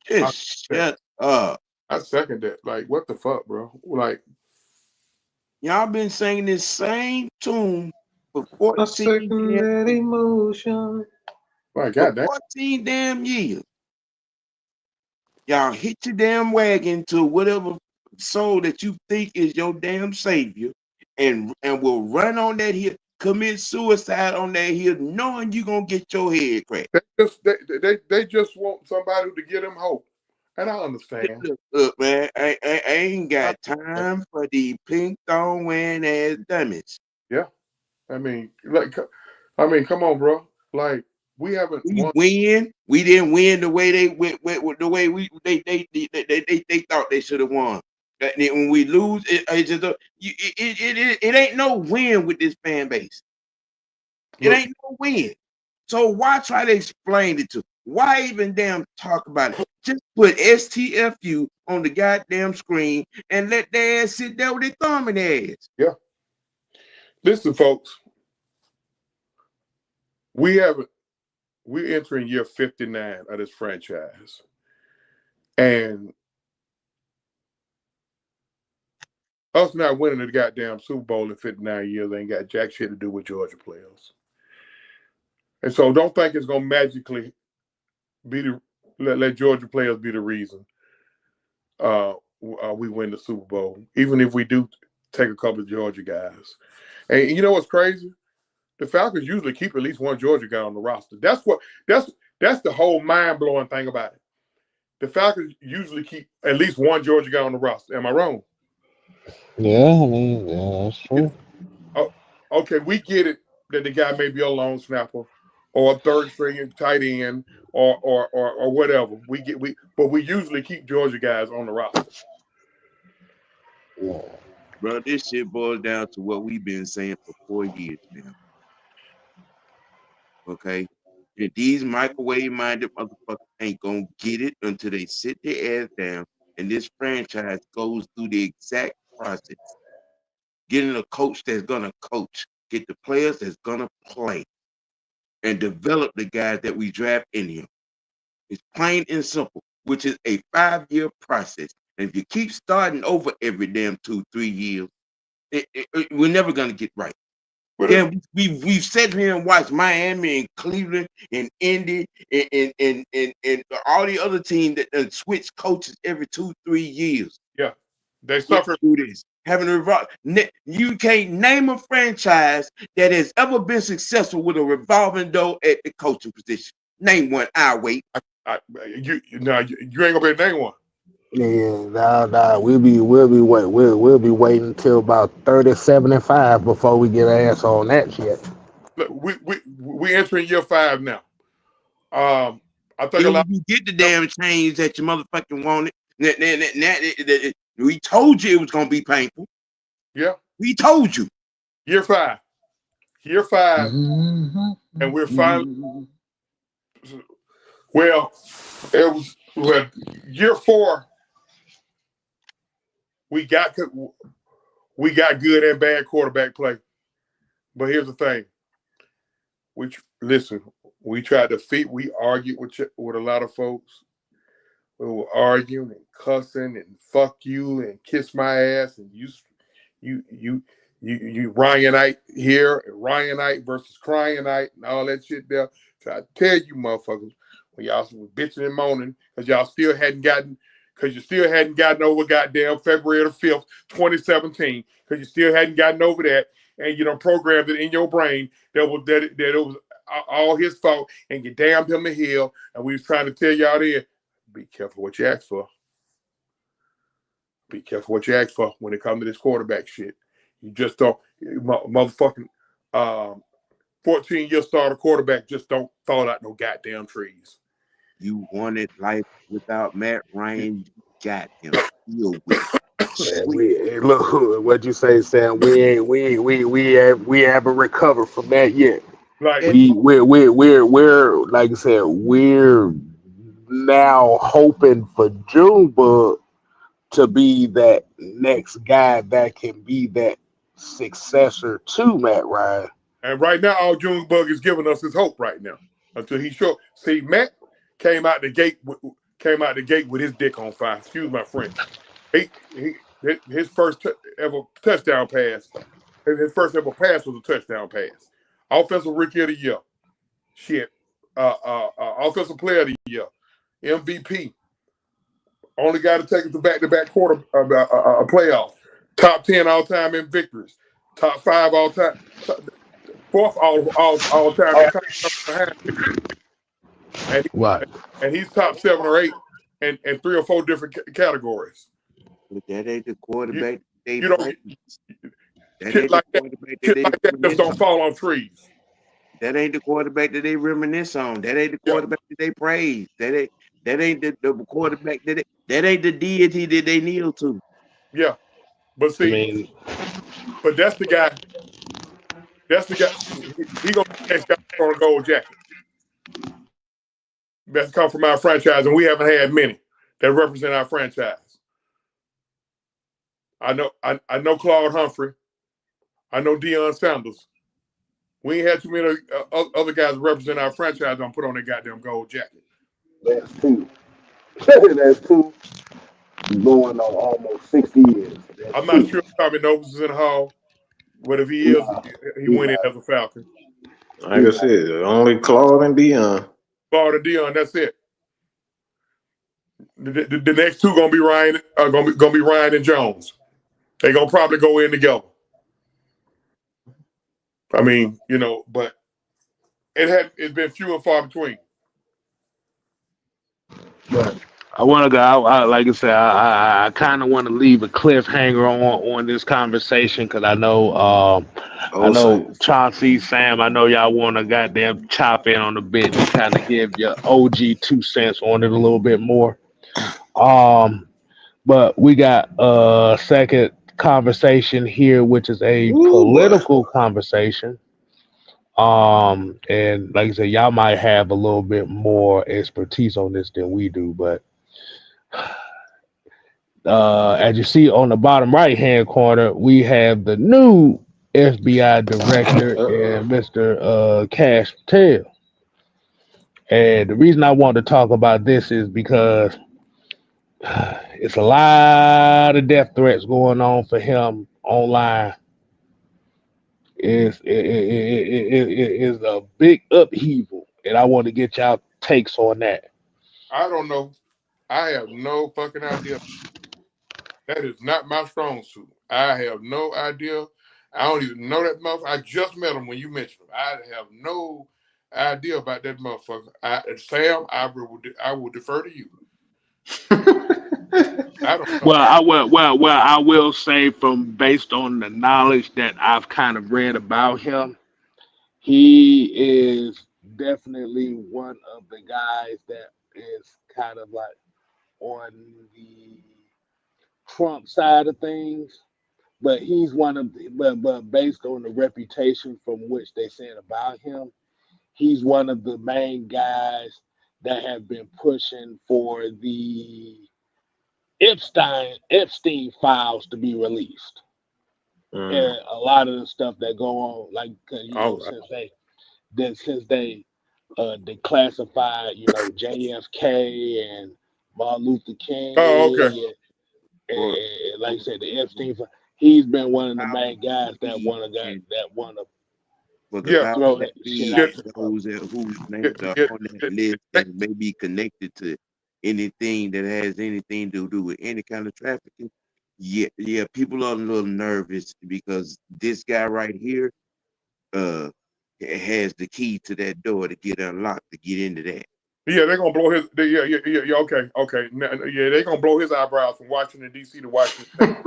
Just shut up. I second that. Like, what the fuck, bro? Like, y'all been singing this same tune for 14 that emotion. My God, 14 damn years. Y'all hit your damn wagon to whatever soul that you think is your damn savior, and will run on that hill, commit suicide on that hill, knowing you gonna get your head cracked. They just want somebody to get them hope, and I understand. Look, man, I ain't got time for the pink thong wearing ass dummies. Yeah, I mean, come on, bro. Like, we haven't won. We didn't win the way they went. The way they thought they should have won. When we lose, it ain't no win with this fan base. It ain't no win. So why try to explain it to? Why even damn talk about it? Just put STFU on the goddamn screen and let their ass sit there with their thumb in their ass. Yeah. Listen, folks. We're entering year 59 of this franchise. And us not winning the goddamn Super Bowl in 59 years ain't got jack shit to do with Georgia players. And so don't think it's going to magically be let Georgia players be the reason we win the Super Bowl, even if we do take a couple of Georgia guys. And you know what's crazy? The Falcons usually keep at least one Georgia guy on the roster. That's the whole mind-blowing thing about it. The Falcons usually keep at least one Georgia guy on the roster. Am I wrong? Yeah, I mean, yeah, that's true. Okay, we get it that the guy may be a long snapper or a third string tight end or whatever. But we usually keep Georgia guys on the roster. Yeah. Bro, this shit boils down to what we've been saying for 4 years now. Okay? And these microwave-minded motherfuckers ain't gonna get it until they sit their ass down and this franchise goes through the exact process. Getting a coach that's gonna coach, get the players that's gonna play, and develop the guys that we draft in here. It's plain and simple, which is a 5-year process. And if you keep starting over every damn 2-3 years, we're never gonna get right. Yeah, we've sat here and watched Miami and Cleveland and Indy and all the other teams that switch coaches every 2-3 years. Yeah, they suffer through this. You can't name a franchise that has ever been successful with a revolving door at the coaching position. Name one. I'll wait. You ain't gonna be able to name one. Yeah, nah. We'll be waiting until about 30-75 before we get our ass on that shit. Look, we entering year 5 now. I think a Then lot. when you get the damn change that you motherfucking wanted, we told you it was gonna be painful. Yeah, We told you. year 5, Mm-hmm. and we're finally. Well, it was year 4. We got good and bad quarterback play, but here's the thing: we tried to fit. We argued with a lot of folks. We were arguing and cussing and fuck you and kiss my ass and you Ryanite here and Ryanite versus Cryonite and all that shit there. So I tell you motherfuckers, when y'all was bitching and moaning because you still hadn't gotten over goddamn February the 5th, 2017, because you still hadn't gotten over that, and you done programmed it in your brain that it was all his fault, and you damned him to hell, and we was trying to tell y'all there, be careful what you ask for. Be careful what you ask for when it comes to this quarterback shit. You just don't, motherfucking 14-year starter quarterback just don't fall out no goddamn trees. You wanted life without Matt Ryan. You got him. Deal with it. Look what you say, Sam. We haven't recovered from that yet. Like We're like I said, we're now hoping for Junebug to be that next guy that can be that successor to Matt Ryan. And right now, all Junebug is giving us is hope right now until he show. See, Matt came out the gate with his dick on fire. Excuse my French. His first ever touchdown pass. His first ever pass was a touchdown pass. Offensive Rookie of the Year. Shit. Offensive Player of the Year. MVP. Only guy to take it to back-to-back quarter playoff. Top 10 all-time in victories. Top 5 all-time. Fourth all-time behind. Right. And he's top 7 or 8 in 3 or 4 different categories. But that ain't the quarterback they You don't praise. shit like that just don't fall on trees. That ain't the quarterback that they reminisce on. That ain't the quarterback that they praise. That ain't the quarterback that ain't the deity that they kneel to. Yeah. But see, but that's the guy. That's the guy. He gonna be the next guy on a gold jacket. That's come from our franchise, and we haven't had many that represent our franchise. I know Claude Humphrey. I know Deion Sanders. We ain't had too many other guys represent our franchise and put on their goddamn gold jacket. That's two. That's two. Going on almost 60 years. I'm not sure if Tommy Novus is in the hall, but if he is, he went in as a Falcon. Like I said, only Claude and Bijan. Claude and Deion, that's it. The next two gonna be Ryan, gonna be Ryan and Jones. They gonna probably go in together. I mean, but it's been few and far between. But I want to go. Like I said, I kind of want to leave a cliffhanger on this conversation because I know Chauncey, Sam. I know y'all want to goddamn chop in on the bit and kind of give your OG 2 cents on it a little bit more. But we got a second conversation here, which is a political conversation. And like I said, y'all might have a little bit more expertise on this than we do, but as you see on the bottom right hand corner, we have the new FBI director and Mr. Kash Patel. And the reason I want to talk about this is because it's a lot of death threats going on for him online. It is a big upheaval, and I want to get y'all takes on that. I don't know. I have no fucking idea. That is not my strong suit. I have no idea. I don't even know that motherfucker. I just met him when you mentioned him. I have no idea about that motherfucker. Sam, I will defer to you. I don't know. I will say from based on the knowledge that I've kind of read about him, he is definitely one of the guys that is kind of like on the Trump side of things. But he's one of the, but based on the reputation from which they said about him, he's one of the main guys that have been pushing for the Epstein files to be released. And a lot of the stuff that go on, like All right. since they declassified, JFK and Martin Luther Oh, okay. King Or, and like or I said, the Epstein. He's been one of the power main guys that be and want to for the Yeah. power throw that that shit be out Get, and the front. those whose names get, are get, on that get, list get- and may be connected to anything that has anything to do with any kind of trafficking. Yeah, people are a little nervous because this guy right here uh has the key to that door to get unlocked to get into that. yeah, they're gonna blow his. Yeah. Okay. Yeah, they're gonna blow his eyebrows from Washington D.C. to Washington State.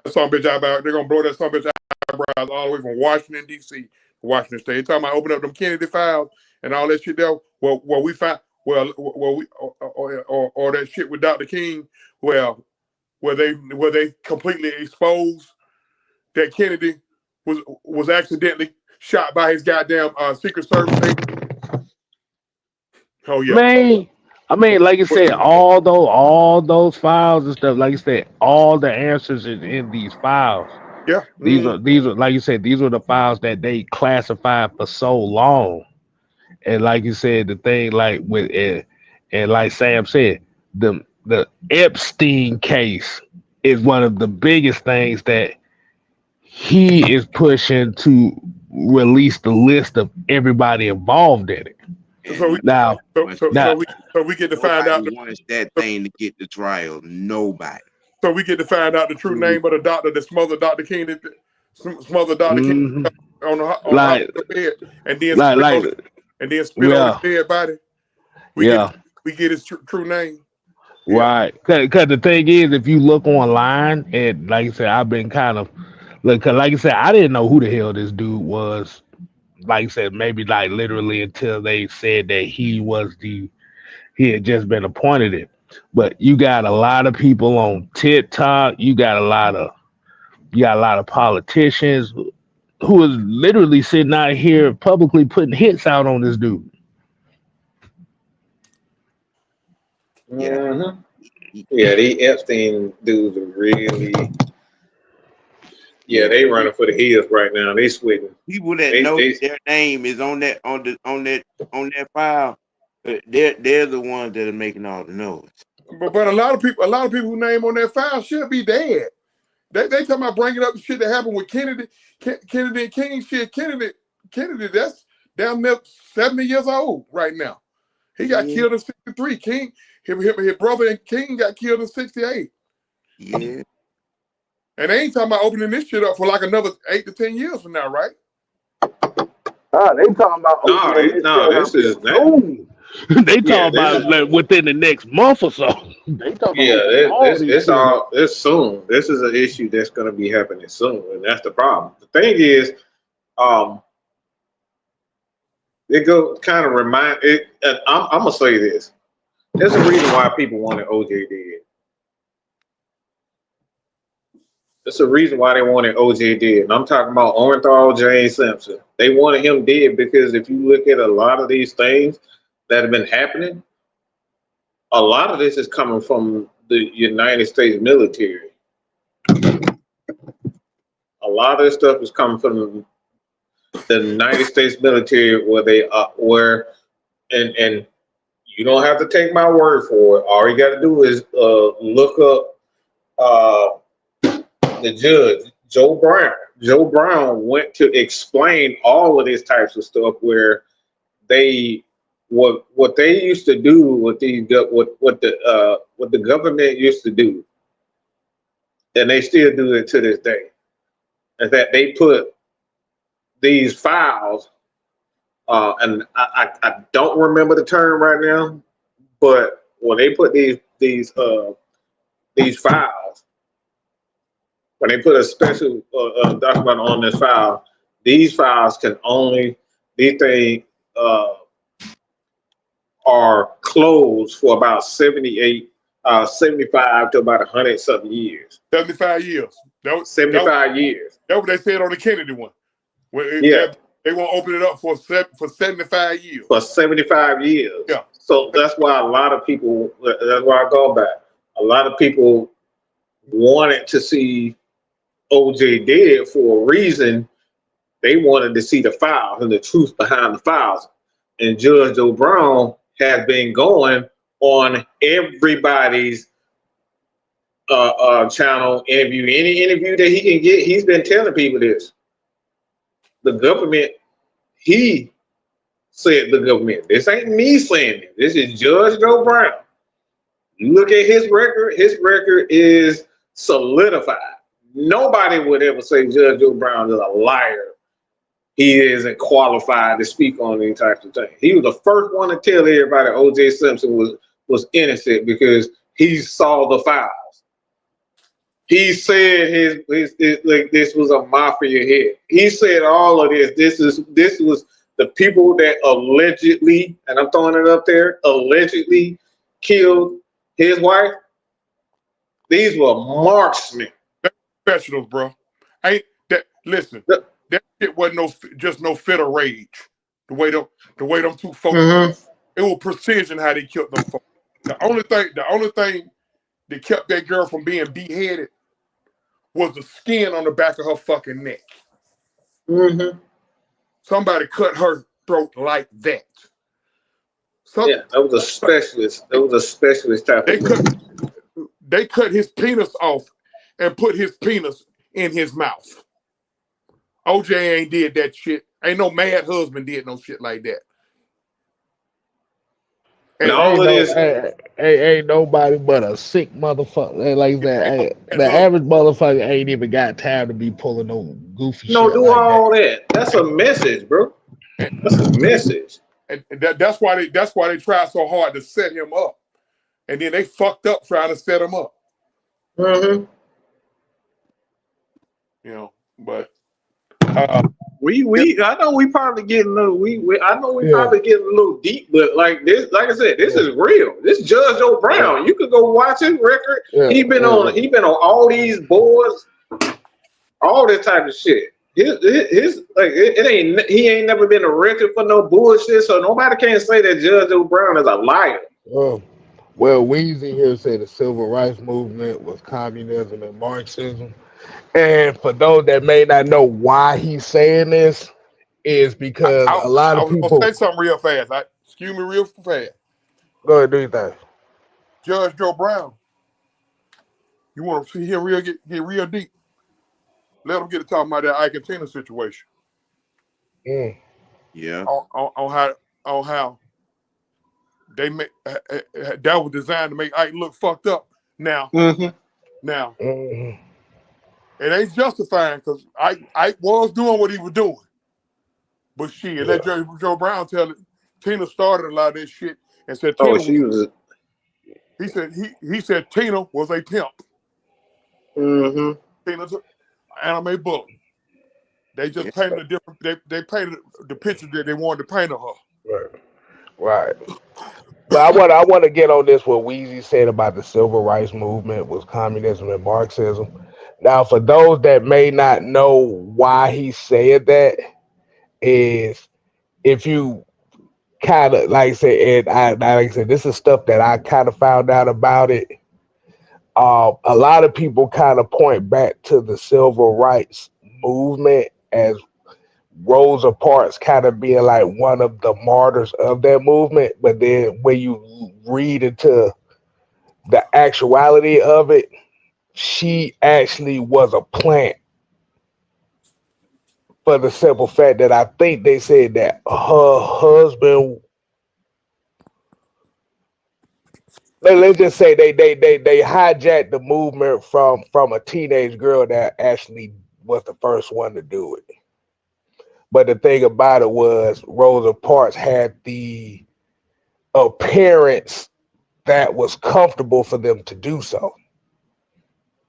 That son of a bitch eyebrow. They're gonna blow that son of a bitch eyebrows all the way from Washington D.C. to Washington State. They talking about opening up them Kennedy files and all that shit there. Well, we found. Well, we or that shit with Dr. King. Well, where they completely exposed that Kennedy was accidentally shot by his goddamn Secret Service agent. Oh yeah. Man, I mean, like I said, all those files and stuff, like I said, all the answers in these files. Yeah. These are like you said, these were the files that they classified for so long. And like you said, the thing like with it, and like Sam said, the Epstein case is one of the biggest things that he is pushing to release the list of everybody involved in it. So we And Now, now, so we get to find nobody out wants that thing to get to trial. Nobody. the true name of the doctor that smothered Dr. King, smothered Dr. King mhm, on the like, hospital bed, and then like, spit on his yeah, dead body. We get yeah. his true name. Yeah. Right, because the thing is, if you look online, and like I said, I've been kind of look, 'cause like I said, I didn't know who the hell this dude was. Like I said, maybe like literally until they said that he had just been appointed it. But you got a lot of people on TikTok. You got a lot of politicians who is literally sitting out here publicly putting hits out on this dude. Yeah. Mm-hmm. Yeah, these Epstein dudes are really. Yeah, Yeah. they running for the hills right now. They sweating. People that They know they their name is on that file, they're the ones that are making all the noise. But a lot of people who name on that file should be dead. They talking about bringing up the shit that happened with Kennedy, Kennedy and King shit. Kennedy, that's damn near 70 years old right now. He got Yeah, killed in 63. His brother and King got killed in 68. yeah. And they ain't talking about opening this shit up for like another 8 to 10 years from now, right? They talking about opening this no. shit up This is that. soon. They Yeah, talking this about is like within the next month or so. They talking about yeah. opening all these It's shit up. all it's soon. This is an issue that's going to be happening soon, and that's the problem. The thing is, um, it go kind of remind it. And I'm gonna say this. There's a reason why people wanted OJ dead. There's a reason why they wanted OJ dead. And I'm talking about Orenthal James Simpson. They wanted him dead because if you look at a lot of these things that have been happening, a lot of this is coming from the United States military. A lot of this stuff is coming from the United States military, where they and you don't have to take my word for it. All you got to do is look up the judge, Joe Brown. Joe Brown went to explain all of these types of stuff where they what they used to do, what the government used to do, and they still do it to this day, is that they put these files and I don't remember the term right now, but when they put these files, when they put a special document on this file, these files can only these things are closed for about 75 to about 100 something years. 75 years. 75 years. That's what they said on the Kennedy one. They won't open it up for 75 years. For 75 years. Yeah. So that's why a lot of people, that's why I go back. A lot of people wanted to see OJ dead for a reason. They wanted to see the files and the truth behind the files. And Judge Joe Brown has been going on everybody's channel interview. Any interview that he can get, he's been telling people this. The government, he said the government. This ain't me saying it. This is Judge Joe Brown. You look at his record is solidified. Nobody would ever say Judge Joe Brown is a liar. He isn't qualified to speak on these types of things. He was the first one to tell everybody O.J. Simpson was innocent because he saw the files. He said his like this was a mafia hit. He said all of this. This was the people that allegedly, and I'm throwing it up there, allegedly killed his wife. These were marksmen. Professionals, bro. Listen. That shit wasn't just no fit of rage. The way them two folks, it was precision how they killed them folks. The only thing that kept that girl from being beheaded was the skin on the back of her fucking neck. Somebody cut her throat like that. That was a specialist. That was a specialist type of They cut his penis off and put his penis in his mouth. OJ ain't did that shit. Ain't no mad husband did no shit like that. And all of this ain't nobody but a sick motherfucker. Like that, the average motherfucker ain't even got time to be pulling no goofy shit. Do like all that. That's a message, bro. That's a message. And that's why they tried so hard to set him up, and then they fucked up trying to set him up. You know, but. I know we probably getting a little probably getting a little deep, but like this, like I said, this is real. This Judge Joe Brown. You could go watch his record. He been on all these boards, all this type of shit. His like he ain't never been arrested for no bullshit, so nobody can say that Judge Joe Brown is a liar. Well, Weezy here said the civil rights movement was communism and Marxism. And for those that may not know why he's saying this, is because a lot of people. I was gonna say something real fast. Excuse me, real fast. Go ahead, do your thing. Judge Joe Brown. You want to see him get real deep? Let him get to talking about that Ike and Tina situation. Yeah. On how they make that was designed to make Ike look fucked up. Now. It ain't justifying because Ike was doing what he was doing. But shit, let Joe Brown tell it. Tina started a lot of this shit and said Tina he said Tina was a pimp. Tina's an anime bully. They just painted a different they painted the picture that they wanted to paint of her. Right. But I want to get on this what Weezy said about the civil rights movement was communism and Marxism. Now, for those that may not know why he said that, is if you kind of like I said, this is stuff that I kind of found out about it. A lot of people kind of point back to the civil rights movement as Rosa Parks kind of being like one of the martyrs of that movement, but then when you read into the actuality of it, she actually was a plant for the simple fact that I think they said that her husband, let's just say they hijacked the movement from a teenage girl that actually was the first one to do it. But the thing about it was Rosa Parks had the appearance that was comfortable for them to do so.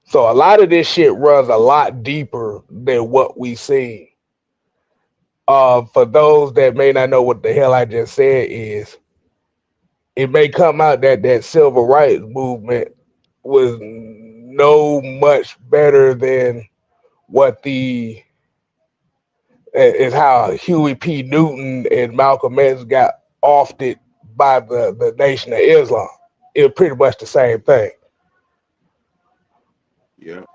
So a lot of this shit runs a lot deeper than what we see. For those that may not know what the hell I just said is, it may come out that that civil rights movement was no much better than what the is how Huey P. Newton and Malcolm X got offed it by the Nation of Islam. It was pretty much the same thing. Yeah.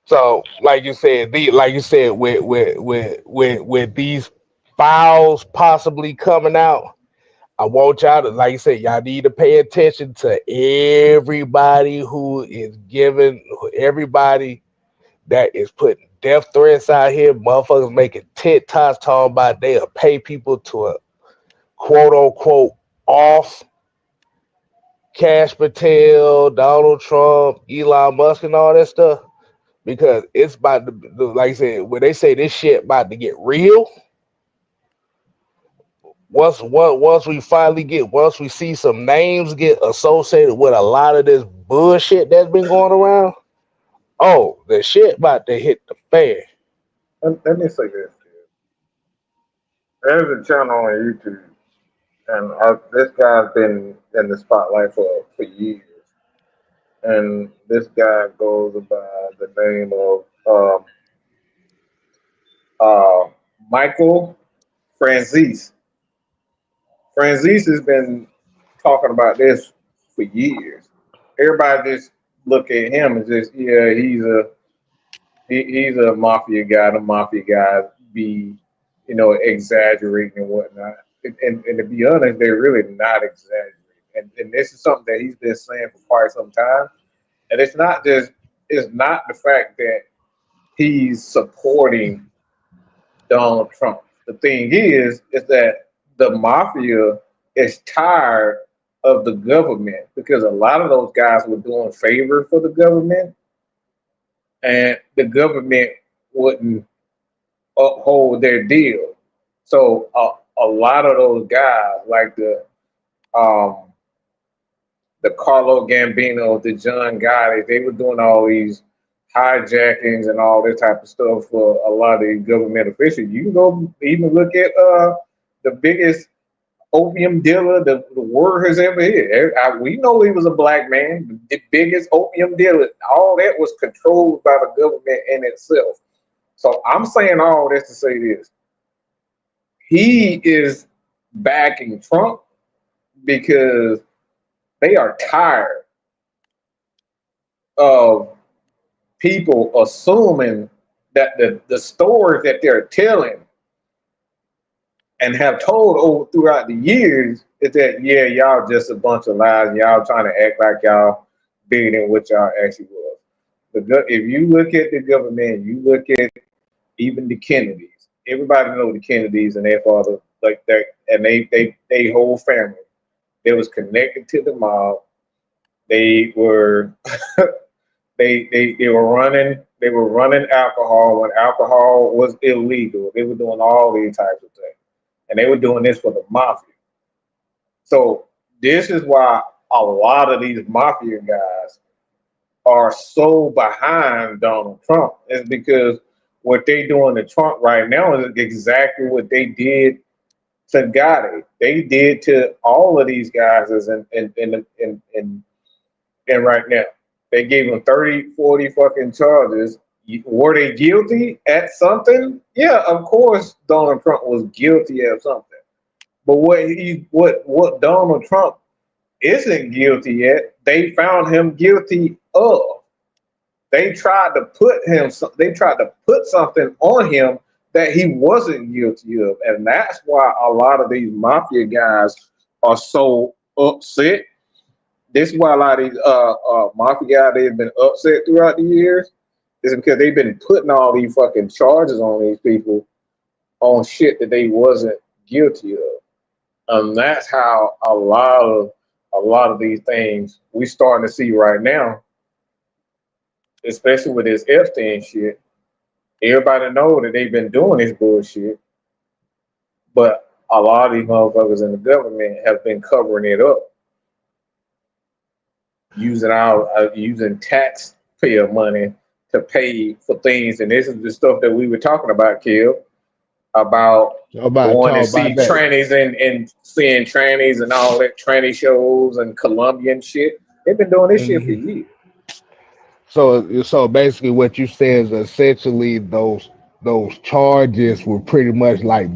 So, like you said, with these files possibly coming out, I want y'all to, like you said, y'all need to pay attention to everybody who is giving, everybody that is putting death threats out here. Motherfuckers making TikToks talking about they'll pay people to a quote unquote off Kash Patel, Donald Trump, Elon Musk, and all that stuff. Because it's about to, like I said, when they say this shit about to get real, once we see some names get associated with a lot of this bullshit that's been going around, oh, the shit about to hit the fan. Let me say this. There's a channel on YouTube, and this guy's been in the spotlight for years. And this guy goes by the name of Michael Franzese. Franzese has been talking about this for years. Everybody just look at him and just, yeah, he's a mafia guy. The mafia guys be, exaggerating and whatnot. And to be honest, they're really not exaggerating. And this is something that he's been saying for quite some time. And it's not the fact that he's supporting Donald Trump. The thing is that the mafia is tired of the government because a lot of those guys were doing favors for the government, and the government wouldn't uphold their deal. So a lot of those guys, like the Carlo Gambino, the John Gotti, they were doing all these hijackings and all this type of stuff for a lot of these government officials. You can go even look at the biggest opium dealer the world has ever had. We know he was a black man, the biggest opium dealer. All that was controlled by the government in itself. So I'm saying all this to say this. He is backing Trump because they are tired of people assuming that the stories that they're telling and have told over throughout the years is that, yeah, y'all just a bunch of lies. Y'all trying to act like y'all bigger than what y'all actually was. If you look at the government, you look at even the Kennedys. Everybody know the Kennedys and their father, like that, and they whole family. They was connected to the mob. They were they were running alcohol when alcohol was illegal. They were doing all these types of things, and they were doing this for the mafia. So this is why a lot of these mafia guys are so behind Donald Trump, is because what they doing to Trump right now is exactly what they did to Gotti. They did to all of these guys in right now. They gave them 30, 40 fucking charges. Were they guilty at something? Yeah, of course Donald Trump was guilty of something. But what Donald Trump isn't guilty yet, they found him guilty of. They tried to put something on him that he wasn't guilty of. And that's why a lot of these mafia guys are so upset. This is why a lot of these mafia guys, they've been upset throughout the years, is because they've been putting all these fucking charges on these people on shit that they wasn't guilty of. That's how a lot of these things we starting to see right now, especially with this Epstein shit. Everybody know that they've been doing this bullshit, but a lot of these motherfuckers in the government have been covering it up using taxpayer money to pay for things. And this is the stuff that we were talking about, Kill, about going and see that. trannies and seeing trannies and all that tranny shows and Colombian shit. They've been doing this shit for years. So basically, what you said is essentially those charges were pretty much like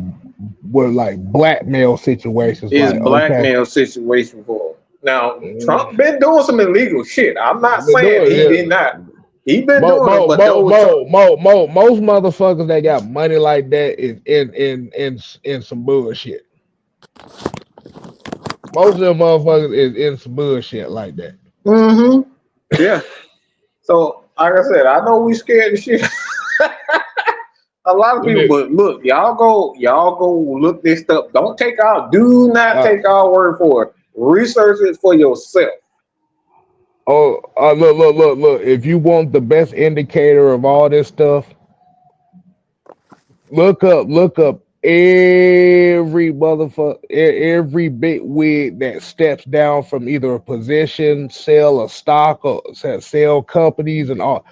blackmail situations. It's Like, okay, blackmail situation for them. Now Trump been doing some illegal shit. I'm not saying he did not. He been doing it, but most motherfuckers that got money like that is in some bullshit. Most of them motherfuckers is in some bullshit like that. Mm-hmm. Yeah. So, like I said, I know we scared of shit. A lot of people, but look, y'all go look this stuff. Do not take our word for it. Research it for yourself. Look. If you want the best indicator of all this stuff, look up every every big wig that steps down from either a position, sell a stock, or sell companies and all.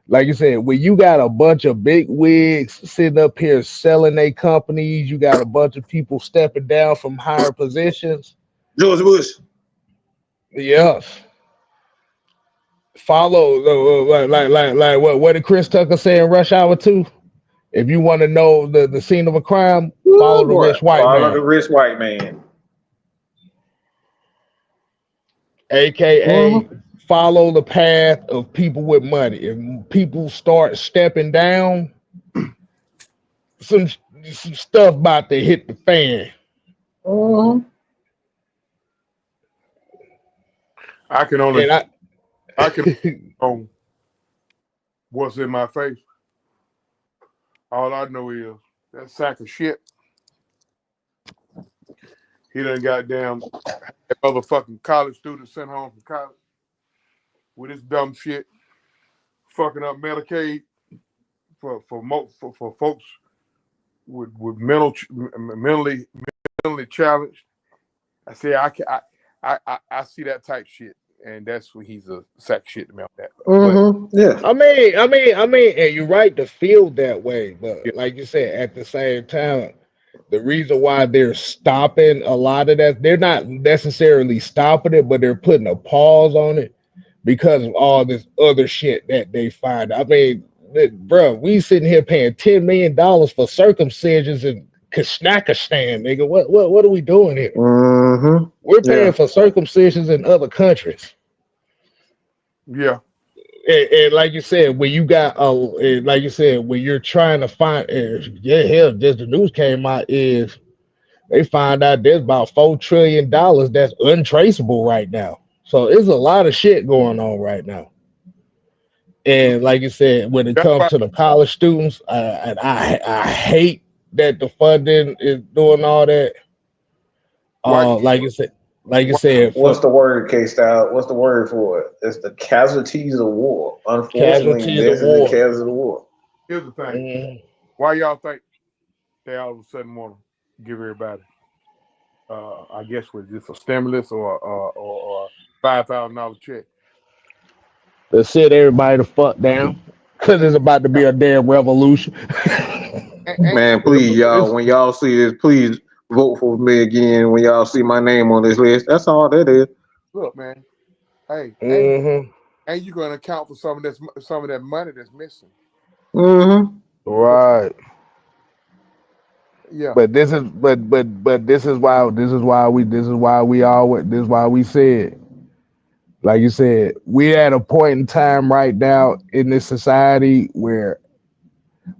Like you said, when you got a bunch of big wigs sitting up here selling their companies, you got a bunch of people stepping down from higher positions. George Bush. Yes. Follow like what did Chris Tucker say in Rush Hour 2? If you want to know the scene of a crime, follow the rich white man. Follow the rich white man. AKA follow the path of people with money. If people start stepping down, some stuff about to hit the fan. I can only I can on what's in my face. All I know is that sack of shit. He done goddamn motherfucking college students sent home from college with his dumb shit, fucking up Medicaid for folks with mentally challenged. I say I see that type shit, and that's when he's a sack of shit to me on that. Yeah. I mean, and you're right to feel that way, but like you said, at the same time, the reason why they're stopping a lot of that, they're not necessarily stopping it, but they're putting a pause on it because of all this other shit that they find. I mean, bro, we sitting here paying $10 million for circumcisions in Kazakhstan, nigga. What are we doing here? We're paying for circumcisions in other countries. Yeah. And like you said, when you got like you said, when you're trying to find, just the news came out is they find out there's about $4 trillion that's untraceable right now. So it's a lot of shit going on right now. And like you said, when it comes to the college students, and I hate that the funding is doing all that. Like you said, what's the word, K-Style? What's the word for it? It's the casualties of war. Unfortunately, this is the casualties of war. Here's the thing. Why y'all think they all of a sudden want to give everybody, I guess, with just a stimulus or $5,000 check? To sit everybody the fuck down because it's about to be a damn revolution. Man, please, y'all, when y'all see this, please vote for me again when y'all see my name on this list. That's all that is. Look, man. Hey, ain't you gonna account for some of that money that's missing? Right. Yeah. But this is why we said, like you said, we're at a point in time right now in this society where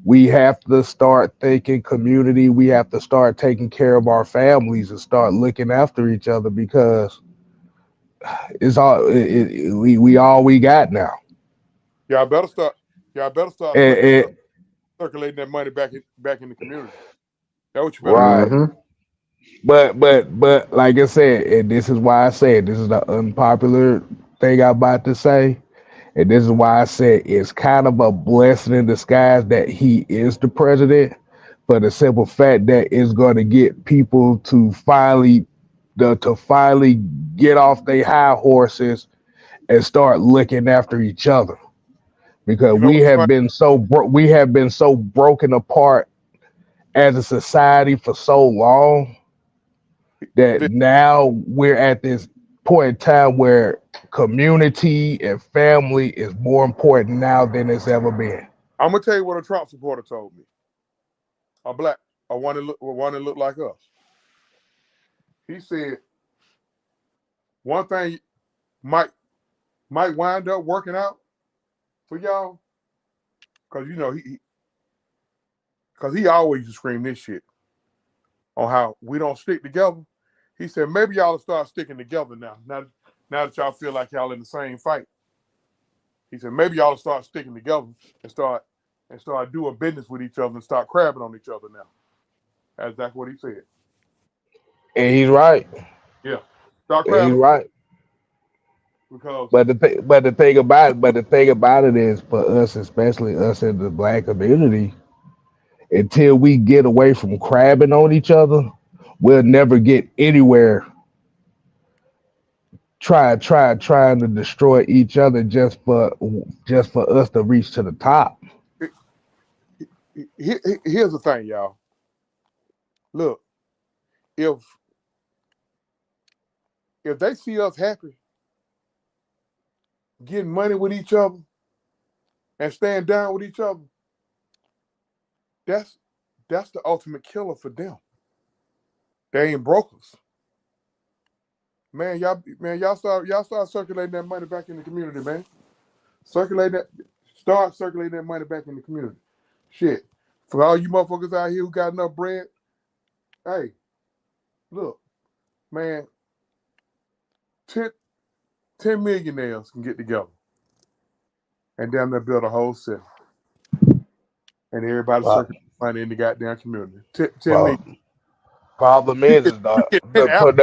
we have to start thinking community. We have to start taking care of our families and start looking after each other because it's all we all we got now. Y'all better start circulating that money back in the community. That's what you better do. But like I said, and this is why I say this is the unpopular thing I'm about to say. And this is why I said it's kind of a blessing in disguise that he is the president, for the simple fact that it's going to get people to finally get off their high horses and start looking after each other, because You know what's funny? we have been so broken apart as a society for so long that This, now we're at this point in time where community and family is more important now than it's ever been. I'm gonna tell you what a Trump supporter told me. A black, one that looked like us. He said one thing might wind up working out for y'all, because you know he always used to scream this shit on how we don't stick together. He said maybe y'all will start sticking together now. Now that y'all feel like y'all in the same fight. He said maybe y'all will start sticking together and start doing business with each other and start crabbing on each other now. That's exactly what he said. And he's right. Yeah, start And he's crabbing right. because But the thing about it is, for us, especially us in the black community, until we get away from crabbing on each other, we'll never get anywhere. Trying to destroy each other just for us to reach to the top. here's the thing, y'all. Look, if they see us happy, getting money with each other, and staying down with each other, that's the ultimate killer for them. They ain't brokers. Man, y'all start circulating that money back in the community, man. Start circulating that money back in the community. Shit. For all you motherfuckers out here who got enough bread, hey, look, man, 10 millionaires can get together and damn near build a whole city. And everybody Well, circulating money in the goddamn community. 10 million. well, problem You is can get 10 apples.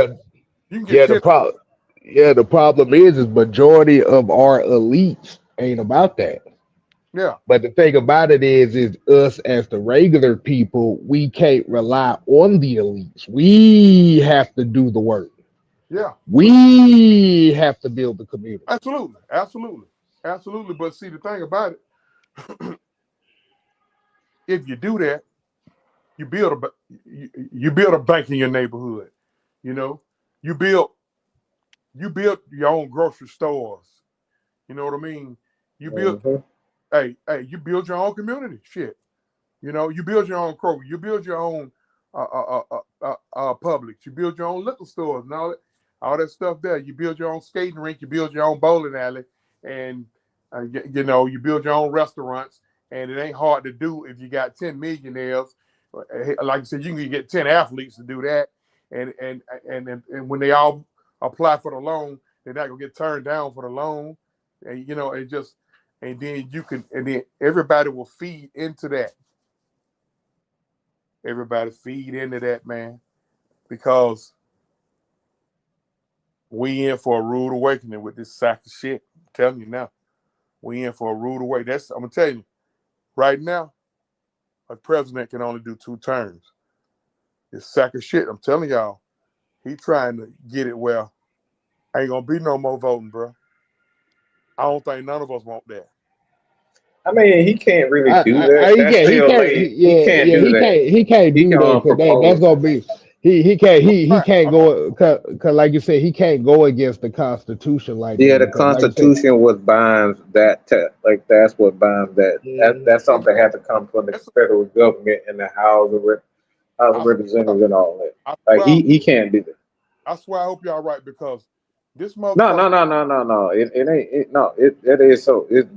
You can get yeah, 10. the problem is majority of our elites ain't about that. Yeah, But the thing about it is us as the regular people, we can't rely on the elites. We have to do the work. yeah. We have to build the community. Absolutely. But see, the thing about it, if you do that, you build a bank in your neighborhood. You know, you build your own grocery stores. You know what I mean? You build, Mm-hmm. you build your own community. Shit. You know, you build your own Kroger. You build your own Publix. You build your own liquor stores and all that stuff there. You build your own skating rink. You build your own bowling alley, and you build your own restaurants. And it ain't hard to do if you got 10 millionaires. Like I said, you can get 10 athletes to do that, and when they all apply for the loan, they're not gonna get turned down for the loan, and then everybody will feed into that. Everybody feed into that, man, because we in for a rude awakening with this sack of shit. I'm telling you now, we in for a rude awakening. I'm gonna tell you right now, a president can only do 2 terms. This sack of shit, I'm telling y'all, he trying to get it where ain't gonna be no more voting, bro. I don't think none of us want that. I mean, he can't really do that. That's still late. He can't do that. He can't He do can that only because that's propose. gonna be he Right. can't go cause like you said, he can't go against the Constitution like Yeah, that the because like you said, Constitution was binds that like that's what binds that. That's It's, something that has to come from the it's, federal government and the House of I, Representatives and all that. I Like swear, he can't do that. I swear, I hope y'all right, because this No, no, motherfucker. no, no, no, no. It ain't. No, it is so. It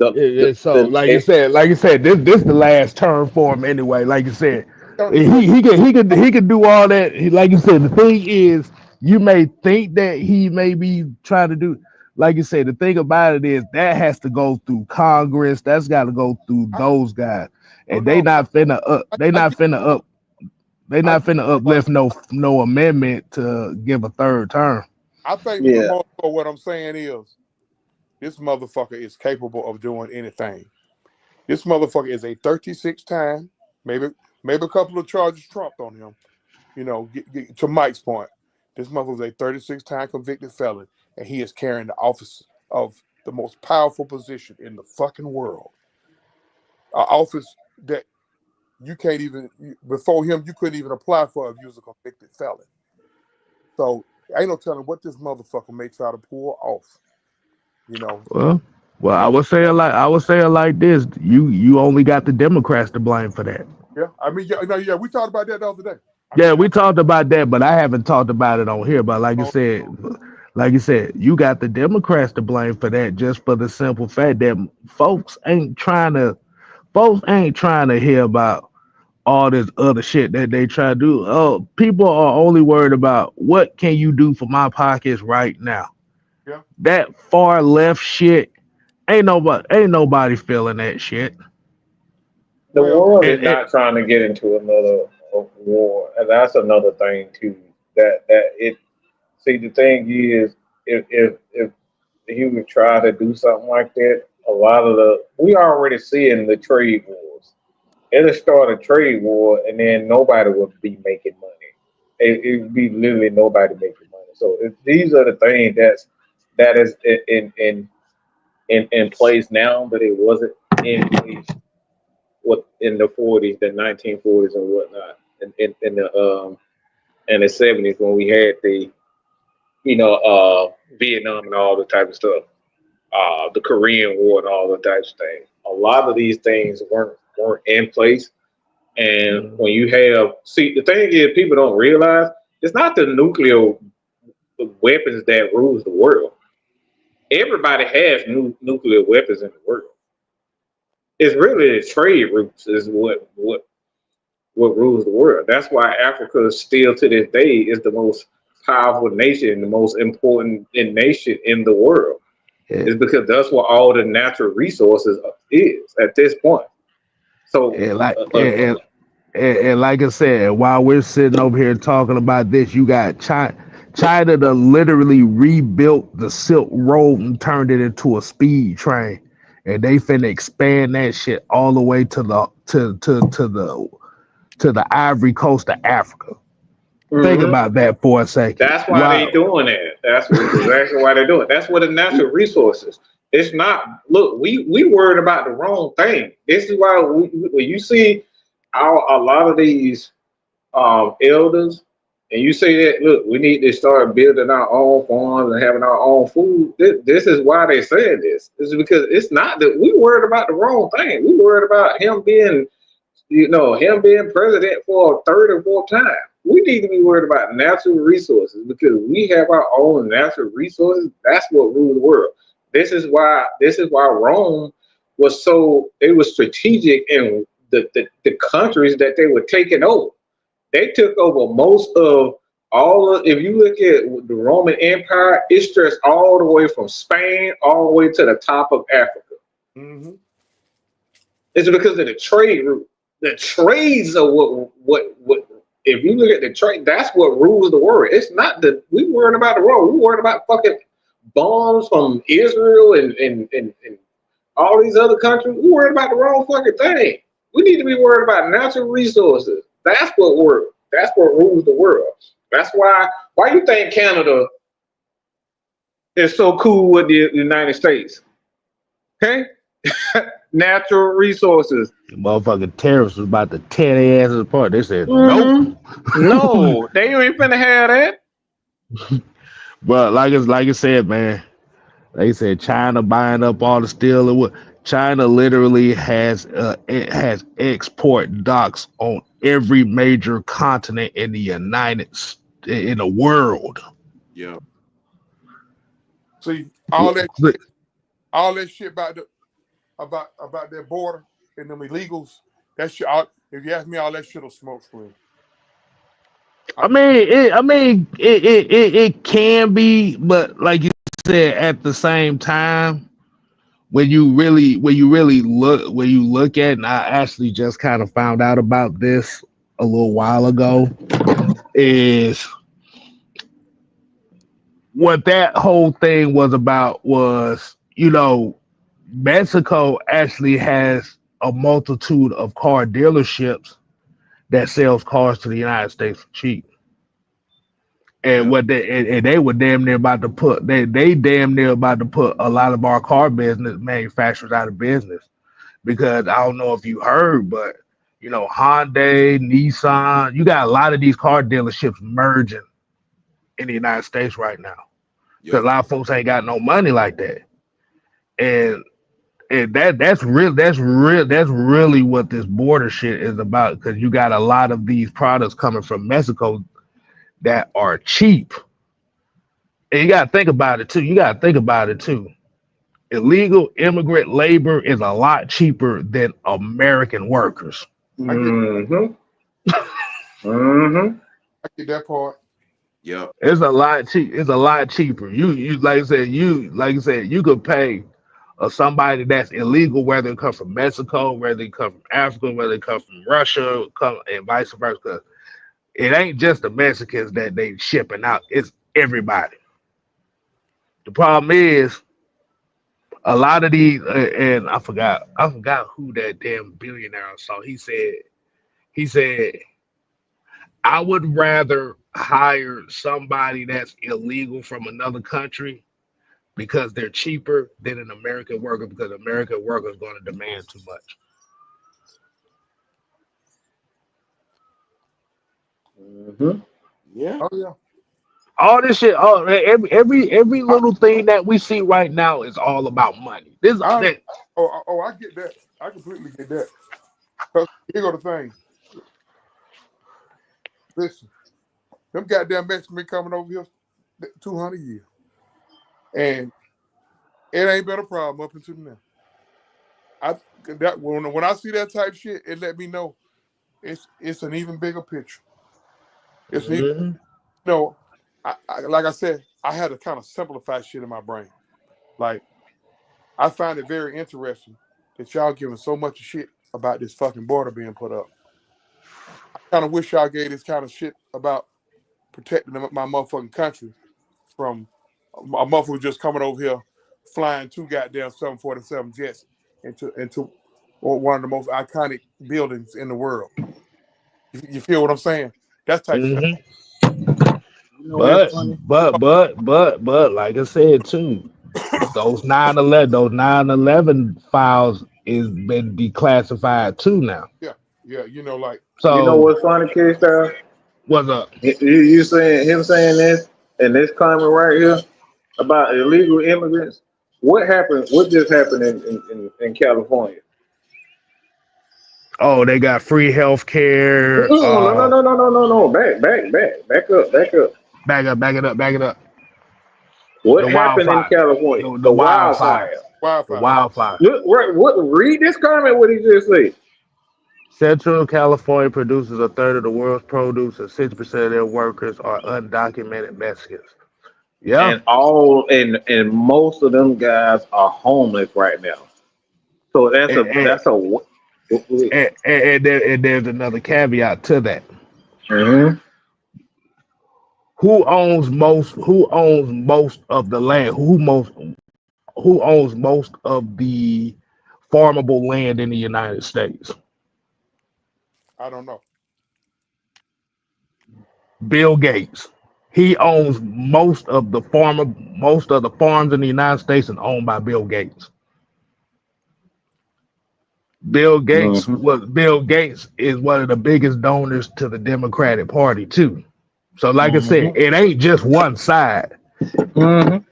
so the like you it. said, this the last term for him anyway. Like you said, He gonna. he could do all that. Like you said, the thing is, you may think that he may be trying to do. Like you said, the thing about it is that has to go through Congress. That's got to go through I, those guys, oh and no, I get, they I not get, finna but uplift no amendment to give a third term. I think for the Yeah. most part, what I'm saying is this motherfucker is capable of doing anything. This motherfucker is a 36-time, maybe a couple of charges trumped on him. You know, to Mike's point, this motherfucker is a 36-time convicted felon, and he is carrying the office of the most powerful position in the fucking world. An office that you can't even, before him, you couldn't even apply for if you was a convicted felon. So ain't no telling what this motherfucker may try to pull off. You know. Well, I would say it like this: you only got the Democrats to blame for that. Yeah, I mean, yeah, we talked about that the other day. We talked about that, but I haven't talked about it on here. But like you said, you got the Democrats to blame for that, just for the simple fact that folks ain't trying to hear about all this other shit that they try to do. Oh, people are only worried about what can you do for my pockets right now. Yeah. That far left shit, ain't nobody feeling that shit. The world is not trying to get into another war, and that's another thing too. That it. See, the thing is, if he would try to do something like that, a lot of we already seeing the trade wars. It'll start a trade war, and then nobody would be making money. It would be literally nobody making money. So these are the things that is in place now, but it wasn't in place in the 40s, the 1940s and whatnot, in the 70s when we had the Vietnam and all the type of stuff, the Korean War and all the types of things. A lot of these things weren't in place, and when you the thing is, people don't realize it's not the nuclear weapons that rules the world. Everybody has nuclear weapons in the world. It's really the trade routes is what rules the world. That's why Africa still to this day is the most powerful nation, the most important nation in the world. Yeah. It's because that's what all the natural resources is at this point. So, and like I said, while we're sitting over here talking about this, you got China to literally rebuilt the Silk Road and turned it into a speed train, and they finna expand that shit all the way to the Ivory Coast of Africa. Think about that for a second. That's why they doing that. That's exactly why they're doing it. That's what the natural resources. It's not. Look, we worried about the wrong thing. This is why when you see a lot of these elders, and you say that, look, we need to start building our own farms and having our own food. This is why they saying this. This is because it's not that we worried about the wrong thing. We worried about him being president for a third or fourth time. We need to be worried about natural resources because we have our own natural resources. That's what rules the world. This is why Rome was strategic in the countries that they were taking over. They took over most of if you look at the Roman Empire, it stretched all the way from Spain all the way to the top of Africa. Mm-hmm. It's because of the trade route. The trades are what if you look at the trade, that's what rules the world. It's not that we worried about the world. We worried about fucking bombs from Israel and all these other countries. We worried about the wrong fucking thing. We need to be worried about natural resources. That's what rules the world. That's why you think Canada is so cool with the United States. Okay? Natural resources. The motherfucking terrorists was about to tear their asses apart. They said, nope. No, they ain't finna have that. But like I said, man, they said China buying up all the steel and what. China literally has export docks on every major continent in the world. Yeah. See all that shit about their border and them illegals. That shit. If you ask me, all that shit will smoke screen. It can be, but like you said, at the same time, when you look at, and I actually just kind of found out about this a little while ago, is what that whole thing was about was you know, Mexico actually has a multitude of car dealerships that sells cars to the United States for cheap. And Yep. and they were damn near about to put they damn near about to put a lot of our car business manufacturers out of business because I don't know if you heard, but you know, Hyundai, Nissan, you got a lot of these car dealerships merging in the United States right now because Yep. a lot of folks ain't got no money like that, and that's really what this border shit is about because you got a lot of these products coming from Mexico that are cheap. And you gotta think about it too. Illegal immigrant labor is a lot cheaper than American workers. I get Mm-hmm. Mm-hmm. I get that part. Yep. It's a lot cheap. It's a lot cheaper. You like I said, you could pay somebody that's illegal, whether it come from Mexico, whether it come from Africa, whether it come from Russia, and vice versa. 'Cause it ain't just the Mexicans that they shipping out. It's everybody. The problem is a lot of these, and I forgot who that damn billionaire I saw. He said, I would rather hire somebody that's illegal from another country because they're cheaper than an American worker because American worker is going to demand too much. Mm-hmm. Yeah. Oh yeah. All this shit, every little thing that we see right now is all about money. This I that I get that. I completely get that. 'Cause here go the thing. Listen, them goddamn Mexicans been coming over here 200 years, and it ain't been a problem up until now. When I see that type shit, it let me know it's an even bigger picture. It's even, Mhm. like I said, I had to kind of simplify shit in my brain. Like I find it very interesting that y'all giving so much shit about this fucking border being put up. I kind of wish y'all gave this kind of shit about protecting my motherfucking country from a motherfucker just coming over here flying two goddamn 747 jets into one of the most iconic buildings in the world. You feel what I'm saying? That's type shit. Mhm. You know what's But funny? like I said too, those 9/11 files is been declassified too now. Yeah, yeah. Like You know So what's funny, K-Star? what's up? You saying him saying this and this comment right here about illegal immigrants? What happened? What just happened in California? Oh, they got free health care. No, no, no, no, no, no, no, no. Back up. Back it up. What The happened in wildfire, California? the The wildfire, wildfire. the wildfire. wildfire. Look, what? Read this comment. What he just said. Central California produces a third of the world's produce, and 60% of their workers are undocumented Mexicans. Yeah, And most of them guys are homeless right now. So and, and, and there's another caveat to that. Mhm. Who owns most of the land? Who owns most of the farmable land in the United States? I don't know. Bill Gates. He owns most of the farms in the United States and owned by Bill Gates. Mhm. Bill Gates is one of the biggest donors to the Democratic Party too. So like I said, Mhm. it ain't just one side. Mhm.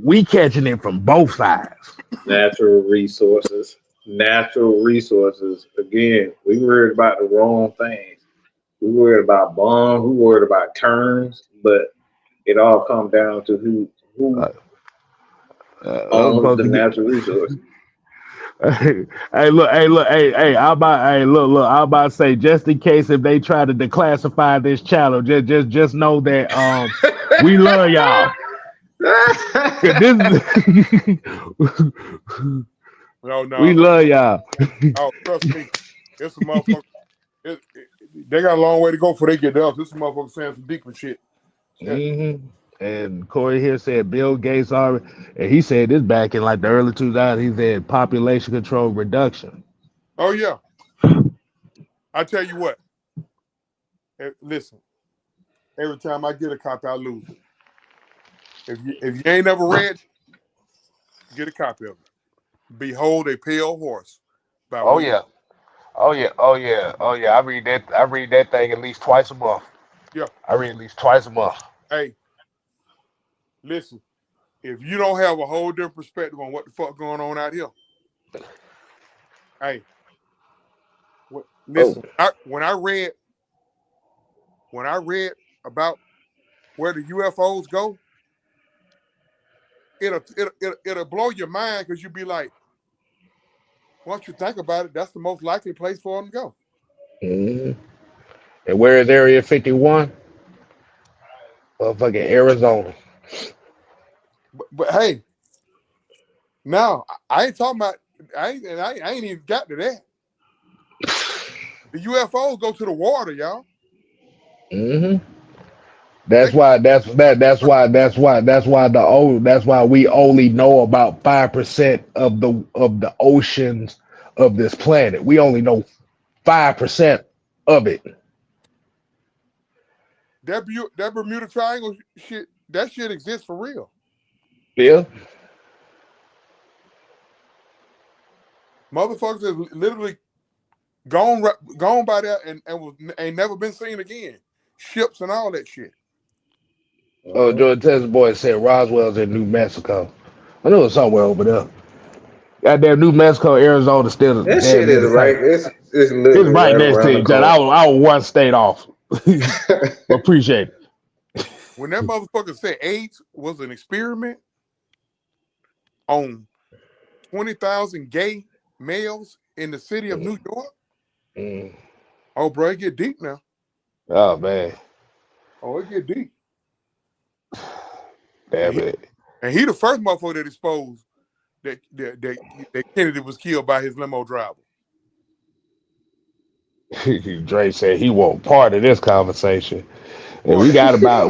We catching it from both sides. Natural resources. Natural resources. Again, we worried about the wrong things. We worried about bombs. We worried about turns. But it all comes down to who Uh, I'm owns supposed the to get. natural resources. I'm about to say, just in case if they try to declassify this channel, just know that we love y'all. 'Cause this No, we no. love y'all. Oh, trust me. It's a motherfucker. They got a long way to go before they get to us. This motherfucker saying some deeper shit. Yeah. Hmm. And Corey here said Bill Gates already, and he said this back in like the early 2000s. He said population control reduction. Oh yeah. I tell you what. Listen. Every time I get a copy, I lose it. If you ain't never read, get a copy of it. Behold a Pale Horse by Oh William. yeah, oh yeah, oh yeah, oh yeah. I read that. I read that thing at least twice a month. Yeah. I read at least twice a month. Hey, listen. If you don't have a whole different perspective on what the fuck going on out here, hey, listen. When I read about where the UFOs go, it'll blow your mind because you'll be like, once you think about it, that's the most likely place for them to go. Mm-hmm. And where is Area 51? Motherfucking Arizona. But hey, now I ain't talking about. I ain't even got to that. The UFOs go to the water, y'all. Mm-hmm. That's why we only know about 5% of the oceans of this planet. We only know 5% of it. That Bermuda Triangle shit, that shit exists for real. Yeah. Motherfuckers have literally gone by there and ain't never been seen again. Ships and all that shit. Oh, Jordan Texas boy said Roswell's in New Mexico. I know it's somewhere over there. Goddamn, New Mexico, Arizona, still That damn shit near is the right. same. It's It's literally right right next around to the each other. corner. I was one state off. Appreciate it. When that motherfucker said AIDS was an experiment on 20,000 gay males in the city of New York, oh, bro, it get deep now. Oh man. Oh, it get deep. Damn it. And he the first motherfucker that exposed that Kennedy was killed by his limo driver. Dre said he won't part of this conversation. And Boy, we got about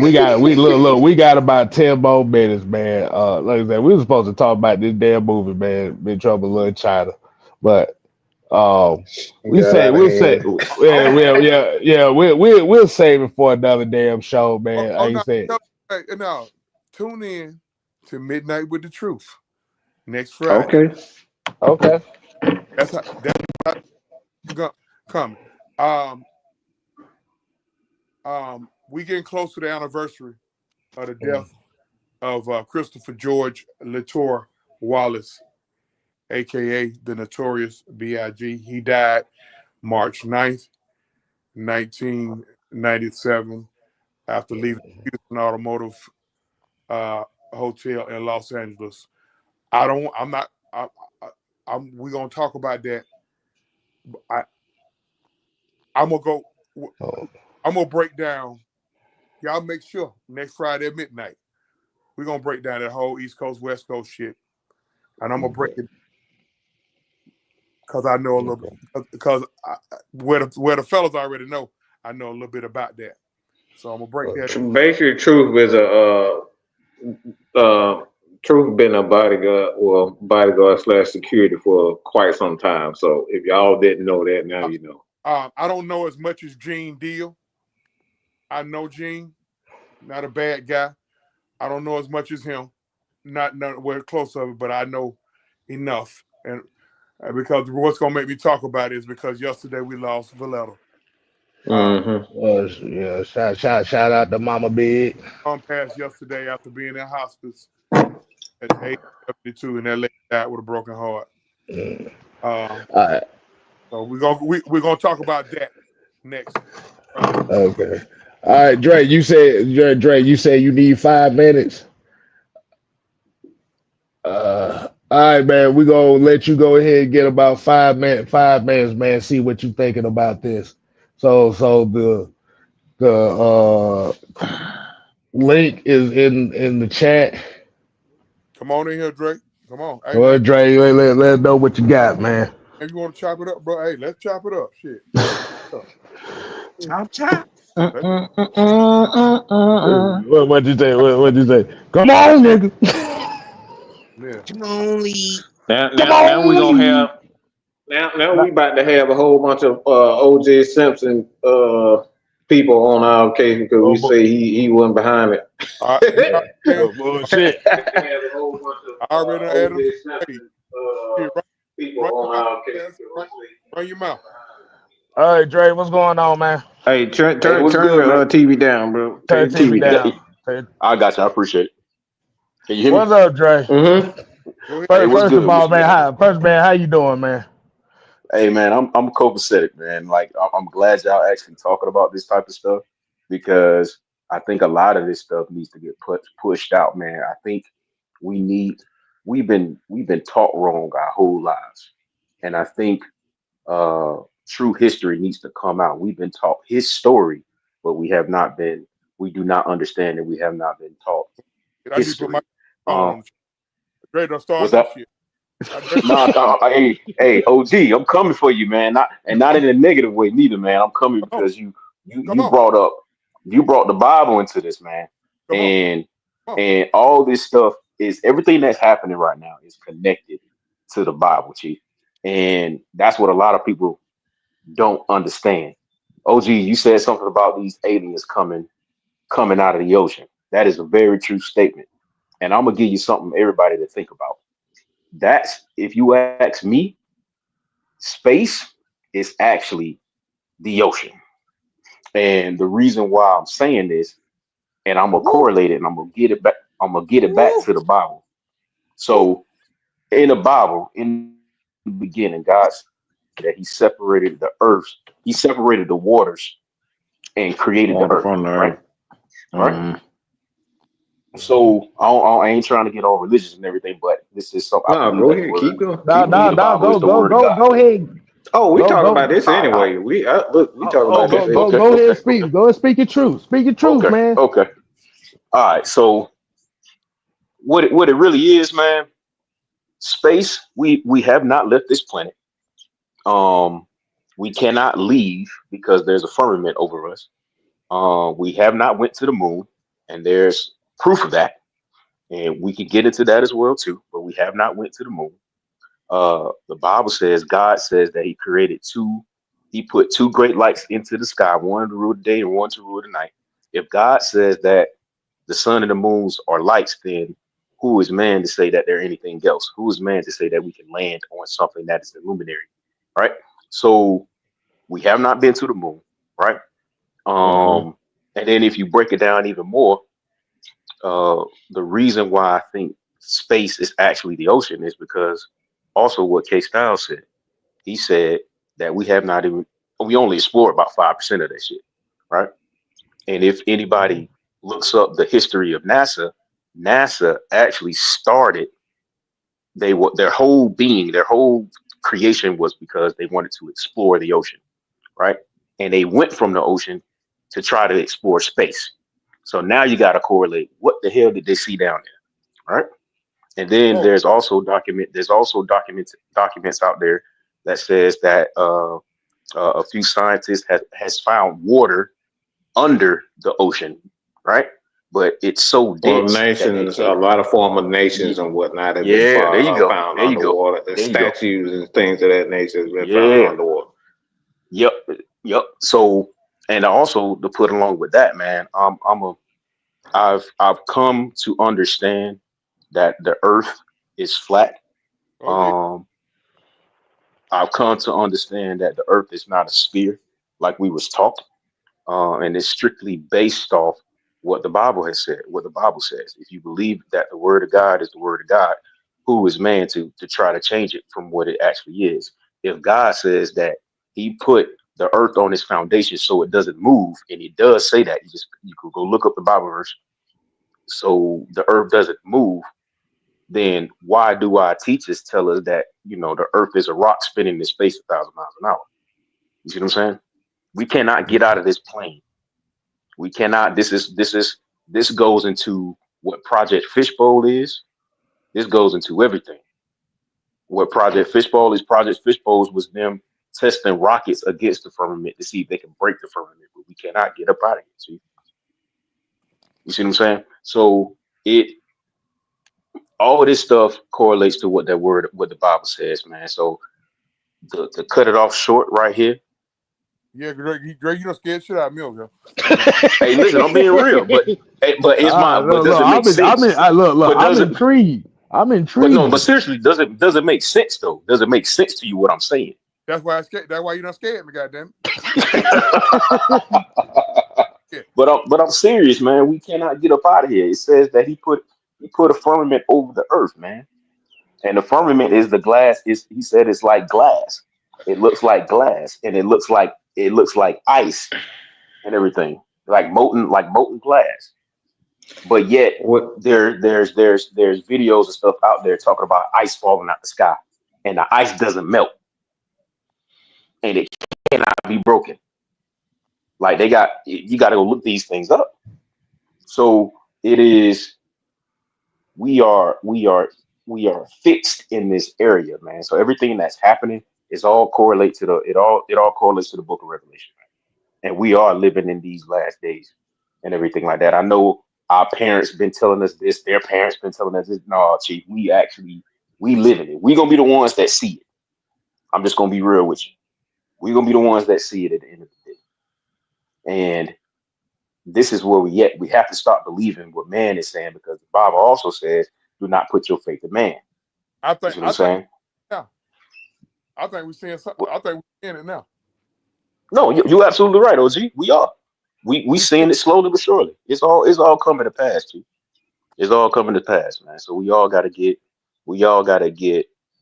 10 more minutes, man. Like I said, we were supposed to talk about this damn movie, man, Big Trouble in Little China. But Got out of hand. we'll save it for another damn show, man. Like you said. no, tune in to Midnight with the Truth next Friday. Okay. Okay. That's coming. We getting close to the anniversary of the death of Christopher George Latour Wallace, aka the Notorious B.I.G. He died March 9th, 1997, after leaving the Houston Automotive Hotel in Los Angeles. We're gonna talk about that. I'm gonna break down. Y'all make sure next Friday at midnight, we're gonna break down that whole East Coast, West Coast shit. And I'm gonna break it because I know a little bit, because where the fellas already know, I know a little bit about that. So I'm gonna break that. Basically, Truth is Truth been a bodyguard slash security for quite some time. So if y'all didn't know that, now you know. I don't know as much as Gene Deal. I know Gene, not a bad guy. I don't know as much as him. Not we're close of it, but I know enough. And because what's gonna make me talk about it is because yesterday we lost Valletta. Shout out to Mama Big. Passed yesterday after being in hospice at age 72, and that lady died with a broken heart. All right. So we're gonna talk about that next. Okay. All right, Dre. You said you need 5 minutes. All right, man. We're gonna let you go ahead and get about 5 minutes. 5 minutes, man. See what you thinking about this. So the link is in the chat. Come on in here, Drake. Come on. Hey, Well, man. Dre, let us know what you got, man. If you want to chop it up, bro, hey, let's chop it up. Shit. Chop chop. That- What you say? What you say? Come on, nigga. yeah. Come on, Lee. Now, Come now, now we on, gonna Lee. have now we about to have a whole bunch of OJ Simpson people on our case because Oh, we say he wasn't behind it. He already, bullshit. Have a whole bunch of I already done added him OJ to the stage. Simpson Shit, people run your on mouth, our case Cass. because we Run, say run your mouth. All right, Dre, what's going on, man? Hey, turn Hey, what's turn good, the man? TV down, bro. Turn Turn the the TV TV down. down. I got you. I appreciate it. Can you hear me? What's up, Dre? Mm-hmm. Go ahead. Hey, what's First of good? all, What's man, good? how you doing, man? Hey, man, I'm copacetic, man. Like, I'm glad y'all actually talking about this type of stuff because I think a lot of this stuff needs to get pushed out, man. I think we need we've been taught wrong our whole lives, and I think uh true history needs to come out. We've been taught his story, but we do not understand, and we have not been taught I need to put my history. phone Um, on the Dre done what's starting that that? shit. I Dre, Hey, OG, I'm coming for you, man. Not in a negative way, neither, man. I'm coming come on. because you you Come you on. brought up you brought the Bible into this, man, Come on. and Come on. and all this stuff is everything that's happening right now is connected to the Bible, chief, and that's what a lot of people don't understand. OG, you said something about these aliens coming out of the ocean. That is a very true statement, and I'm gonna give you something everybody to think about. That's if you ask me, space is actually the ocean. And the reason why I'm saying this, and I'm gonna Woo, correlate it and I'm gonna get it back woo. to the Bible. Woo. So in the Bible, in the beginning, God said that He separated the earth, He separated the waters and created the earth, Water right? from the earth. Right. Mm-hmm. So I ain't trying to get all religious and everything, but this is something I No, believe go that the ahead. word. Keep going. I No, Keep believe no, going. the no, Bible is the go, word of God. go ahead, Oh, we talking go, about this All right. anyway. We look. We talking about Okay. this Okay. anyway. go ahead, Okay. Okay. speak, go and speak your truth, Okay. man. Okay. All right. So what it really is, man, space, we have not left this planet. Um, we cannot leave because there's a firmament over us. We have not went to the moon, and there's proof of that, and we can get into that as well too. But we have not went to the moon. The Bible says God says that He created two. He put two great lights into the sky, one to rule the day and one to rule the night. If God says that the sun and the moons are lights, then who is man to say that they're anything else? Who is man to say that we can land on something that is illuminary, right? So we have not been to the moon, right? Mm-hmm. And then if you break it down even more, uh, the reason why I think space is actually the ocean is because also what K Styles said. He said that we only explored about 5% of that shit, right? And if anybody looks up the history of NASA, NASA actually started, their whole being, their whole creation was because they wanted to explore the ocean, right? And they went from the ocean to try to explore space. So now you got to correlate what the hell did they see down there, right? And then Whoa. there's also documents out there that says that a few scientists has found water under the ocean, right? But it's so Well, dense that they nations, a can't. lot of former nations Ye- and whatnot have been Yeah, there you go. found There you go. underwater. The There you go. statues and things of that nature have been found Yeah. underwater. Yep. Yep. So, and also to put along with that, man, I've come to understand that the Earth is flat. OG. Um, I've come to understand that the Earth is not a sphere like we was taught. And it's strictly based off what the Bible has said, what the Bible says. If you believe that the word of God is the word of God, who is man to try to change it from what it actually is? If God says that He put the earth on its foundation so it doesn't move, and it does say that, you could go look up the Bible verse. So the earth doesn't move. Then why do our teachers tell us that the earth is a rock spinning in space 1,000 miles an hour? You see what I'm saying? We cannot get out of this plane. We cannot. This goes into what Project Fishbowl is. This goes into everything. What Project Fishbowl is. Project Fishbowls was them testing rockets against the firmament to see if they can break the firmament, but we cannot get up out of here. See? You see what I'm saying? So all of this stuff correlates to what the Bible says, man. So to cut it off short right here. Yeah, Greg, you don't scared shit out of me, yo. Hey, listen, I'm being real, but does it make sense? I'm intrigued. But no, but seriously, does it make sense though? Does it make sense to you what I'm saying? That's why you're not scared me, goddamn. But I'm serious, man. We cannot get up out of here. It says that he put a firmament over the earth, man. And the firmament is the glass. He said it's like glass. It looks like glass, and it looks like ice and everything, like molten glass. But yet there's videos and stuff out there talking about ice falling out the sky, and the ice doesn't melt, and it cannot be broken. Like you got to go look these things up. So it is. We are fixed in this area, man. So everything that's happening is all correlate to it all correlates to the Book of Revelation, man. And we are living in these last days and everything like that. I know our parents been telling us this, their parents been telling us this. No, Chief, we live in it. We gonna be the ones that see it. I'm just gonna be real with you. We're gonna be the ones that see it at the end of the day. And this is where we at. We have to stop believing what man is saying, because the Bible also says, do not put your faith in man. I think you know what I'm saying? Yeah. I think we're seeing something. I think we're seeing it now. No, you're absolutely right, OG. We are. We seeing it slowly but surely. It's all coming to pass, Chief. It's all coming to pass, man. So we all gotta get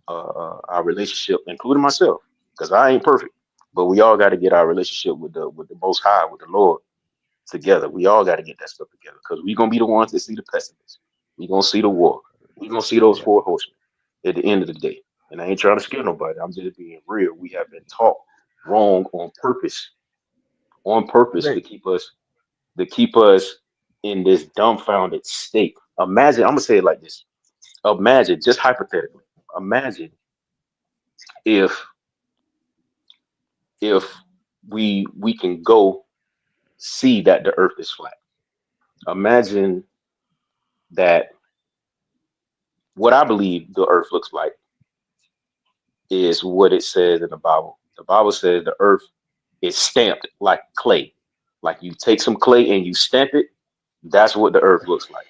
our relationship, including myself, because I ain't perfect, but we all gotta get our relationship with the Most High, with the Lord, together. We all got to get that stuff together, because we're gonna be the ones that see the pessimist. We're gonna see the war. We're gonna see those four horsemen at the end of the day. And I ain't trying to scare nobody. I'm just being real. We have been taught wrong on purpose to keep us in this dumbfounded state. Imagine, I'm gonna say it like this. Imagine, just hypothetically, imagine if we can go see that the earth is flat. Imagine that what I believe the earth looks like is what it says in the Bible. The Bible says the earth is stamped like clay. Like you take some clay and you stamp it, that's what the earth looks like.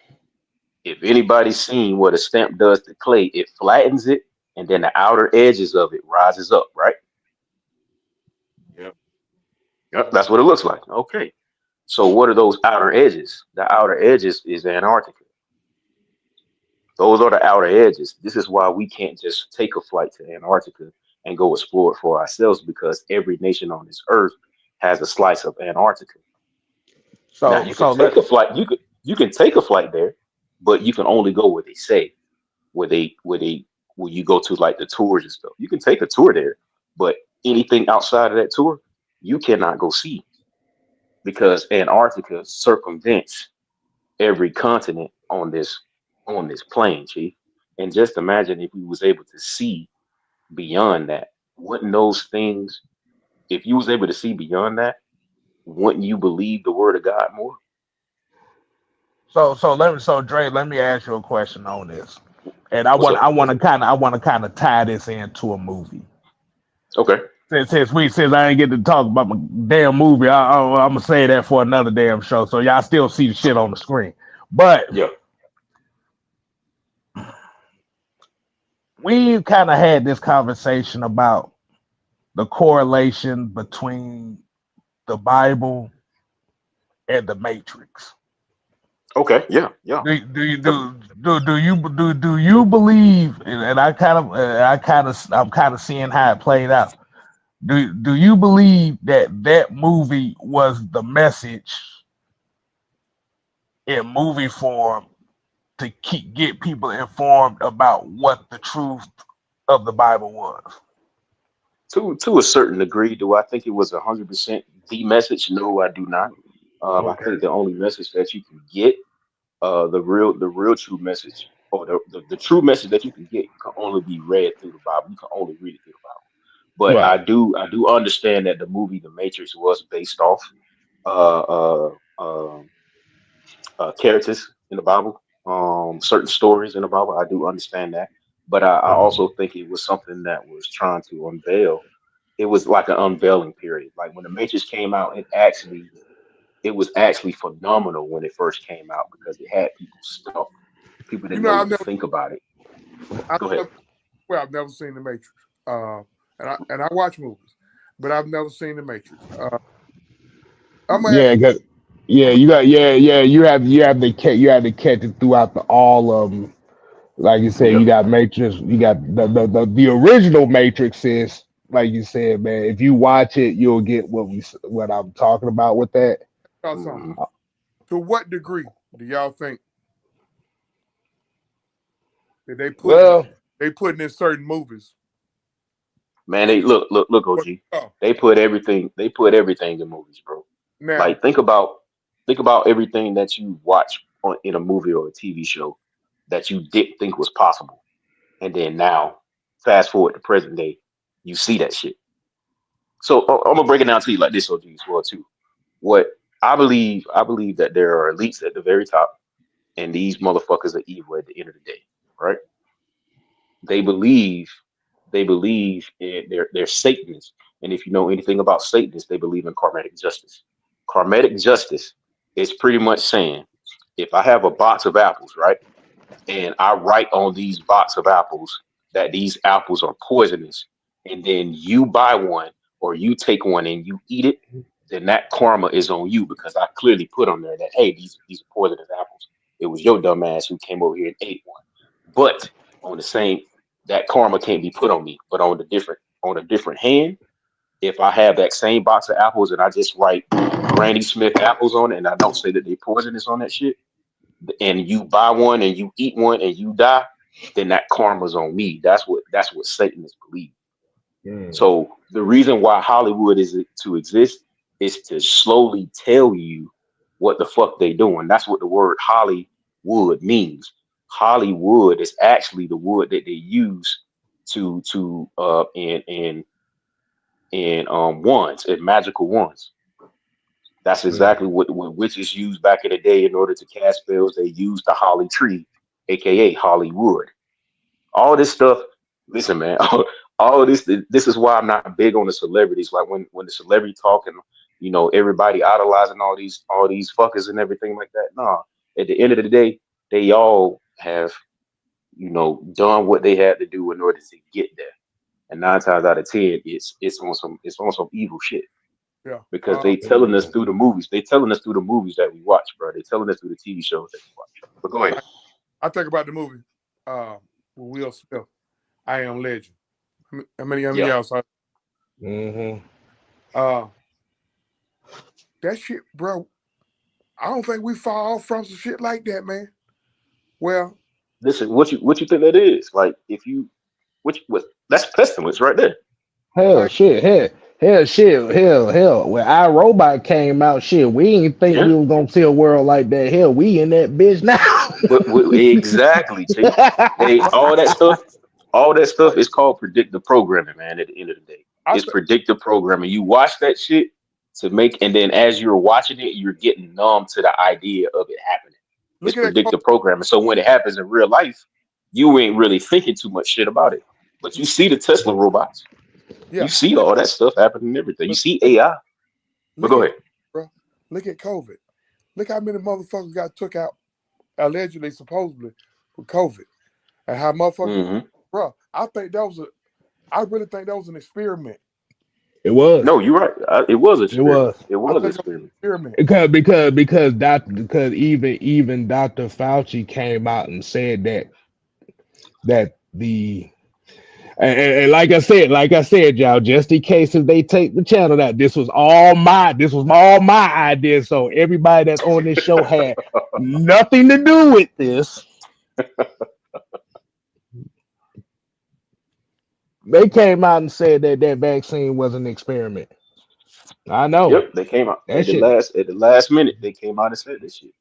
If anybody's seen what a stamp does to clay, it flattens it, and then the outer edges of it rises up, right? Yep, that's what it looks like. Okay. So what are those outer edges? The outer edges is Antarctica. Those are the outer edges. This is why we can't just take a flight to Antarctica and go explore it for ourselves, because every nation on this earth has a slice of Antarctica. Now you can take a flight. You can take a flight there, but you can only go where they say, where you go to, like the tours and stuff. You can take a tour there, but anything outside of that tour, you cannot go see, because Antarctica circumvents every continent on this plane, Chief. And just imagine if we was able to see beyond that. Wouldn't those things, if you was able to see beyond that, wouldn't you believe the word of God more? So Dre, let me ask you a question on this. And I What's want up? to kind of tie this into a movie. Okay. Since I ain't get to talk about my damn movie, I'm gonna say that for another damn show. So y'all still see the shit on the screen. But yeah, we kind of had this conversation about the correlation between the Bible and the Matrix. okay, yeah. Do you believe? And I'm kind of seeing how it played out. Do you believe that movie was the message in movie form to get people informed about what the truth of the Bible was? To a certain degree. Do I think it was 100% the message? No, I do not. I think the only message that you can get, the real true message, or the true message that you can get, can only be read through the Bible. You can only read it through the Bible. But Right. I do understand that the movie The Matrix was based off uh, uh, um characters in the Bible, certain stories in the Bible. I do understand that, but I also think it was something that was trying to unveil. It was like an unveiling period. Like when The Matrix came out, it was actually phenomenal when it first came out because it had people stuck. People You didn't know, know what to think about it. I've Go ahead. never, well, I've never seen The Matrix. And I watch movies, but I've never seen The Matrix. I'm gonna ask, Yeah, yeah, I'm you got yeah. You have to catch it throughout all of them. Like you said, you Yep. got Matrix. You got the original Matrix is like you said, man. If you watch it, you'll get what I'm talking about with that. y'all something. hmm To what degree do y'all think that Well, they putting in certain movies? Man, they look, What, OG. oh, They put everything in movies, bro. now Like think about everything that you watch in a movie or a TV show that you didn't think was possible, and then now, fast forward to present day, you see that shit. So I'm gonna break it down to you like this, OG, as well too. What I believe that there are elites at the very top, and these motherfuckers are evil at the end of the day, right? They believe in they're Satanists. And if you know anything about Satanists, they believe in karmatic justice. Karmatic justice is pretty much saying if I have a box of apples, right? And I write on these box of apples that these apples are poisonous, and then you buy one or you take one and you eat it, then that karma is on you because I clearly put on there that hey, these are poisonous apples. It was your dumb ass who came over here and ate one. But on the same, that karma can't be put on me. But on a different hand, if I have that same box of apples and I just write Granny Smith apples on it and I don't say that they poisonous on that shit, and you buy one and you eat one and you die, then that karma's on me. That's what Satanists believe. So the reason why Hollywood is to exist is to slowly tell you what the fuck they doing. That's what the word Hollywood means. Hollywood is actually the wood that they use to in wands and magical wands. That's exactly what witches used back in the day in order to cast spells. They used the holly tree, aka Hollywood. All this stuff. Listen, man. All of this. This is why I'm not big on the celebrities. Like when the celebrity talking, everybody idolizing all these fuckers and everything like that. Nah. At the end of the day, they all have done what they had to do in order to get there. And 9 times out of 10, it's on some evil shit yeah. because they telling us through the movies. They telling us through the movies that we watch, bro. They telling us through the TV shows that we watch. But go ahead. I think about the movie with Will Smith, I Am Legend. How many of Yeah. y'all saw? mm-hmm. That shit, bro. I don't think we fall off from some shit like that, man. Well, Listen, what you think that is? Like if you what that's pestilence right there. Hell, like shit, hell. When our robot came out, shit, we didn't think Yeah. we was gonna see a world like that. Hell, we in that bitch now. Exactly, Chief. They all that stuff is called predictive programming, man. At the end of the day, I it's th- predictive programming. You watch that shit to make, and then as you're watching it, you're getting numb to the idea of it happening. It's look at that. predictive programming. So when it happens in real life, you ain't really thinking too much shit about it. But you see the Tesla robots, you Yeah, see all that stuff happening and everything. You but see AI. But look go at, ahead. bro. Look at COVID. Look how many motherfuckers got took out allegedly, supposedly, with COVID, and how motherfuckers, hmm bro. I really think that was an experiment. It was. No, you're right. It was an It experiment. was. It I was an think it was experiment. an experiment. Because even Dr. Fauci came out and said that the and like I said, y'all, just in case if they take the channel out, this was all my idea. So everybody that's on this show had nothing to do with this. They came out and said that vaccine was an experiment. I know Yep, they came out that shit. at the last minute. They came out and said this shit. It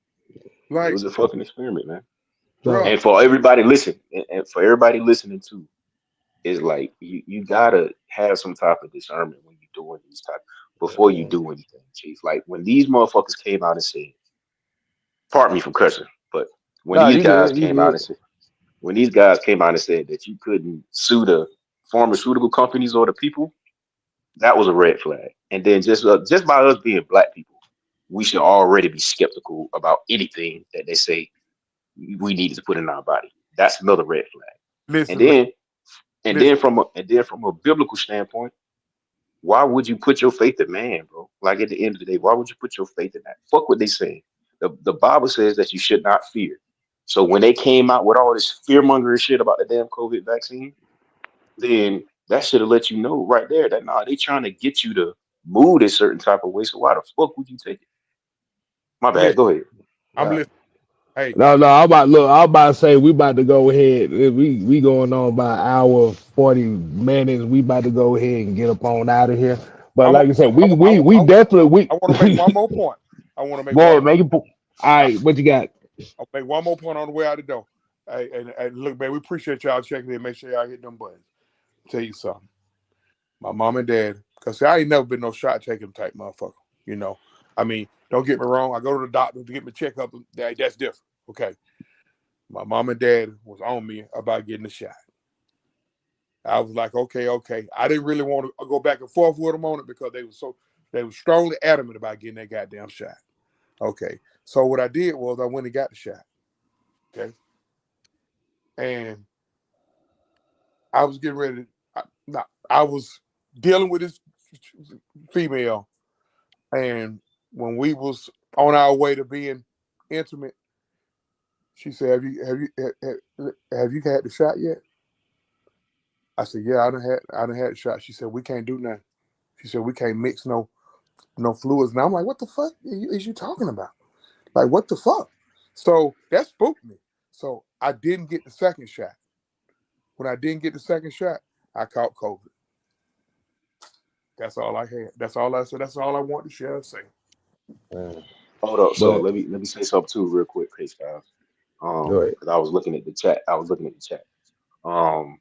Like, was a fucking experiment, man. bro, So And for everybody listening, and for everybody listening too, is like you gotta have some type of discernment when you're doing these type before you do anything, Chief. Like when these motherfuckers came out and said, pardon me from cursing, but when No, these you guys good. You came out good. and said when these guys came out and said that you couldn't sue the pharmaceutical companies or the people, that was a red flag. And then just by us being black people, we should already be skeptical about anything that they say we needed to put in our body. That's another red flag. And Listen, man. then Listen. from a biblical standpoint, why would you put your faith in man, bro? Like at the end of the day, why would you put your faith in that? Fuck what they say. The Bible says that you should not fear. So when they came out with all this fear mongering shit about the damn COVID vaccine, then that should have let you know right there that nah, they trying to get you to move a certain type of way. So why the fuck would you take it? My bad. Listen. Go ahead. I'm Yeah. listening. Hey, No. I'm about to say we about to go ahead. We going on about an hour 40 minutes. We about to go ahead and get up on out of here. But I'm. like I said, I, I, we I, definitely I want to make one more point. I want to make go one. ahead, make it. All I, right, what you got? I'll make one more point on the way out the door. Hey, and look, man, we appreciate y'all checking in. Make sure y'all hit them buttons. Tell you something. My mom and dad, because I ain't never been no shot taking type motherfucker. You know, I mean, don't get me wrong. I go to the doctor to get my checkup. That's different. Okay. My mom and dad was on me about getting the shot. I was like, okay. I didn't really want to go back and forth with them on it because they were strongly adamant about getting that goddamn shot. Okay. So what I did was I went and got the shot. Okay. And I was getting ready I was dealing with this female, and when we was on our way to being intimate, she said, have you had the shot yet? I said, yeah, I done had the shot. She said, we can't do nothing. She said, we can't mix no fluids. And I'm like, what the fuck is you talking about? Like, what the fuck? So that spooked me. So I didn't get the second shot. When I didn't get the second shot, I caught COVID. That's all I had. That's all I said. That's all I want to share and say. Hold up. So But let me say something too real quick, please, guys. go ahead. Because I was looking at the chat. Um,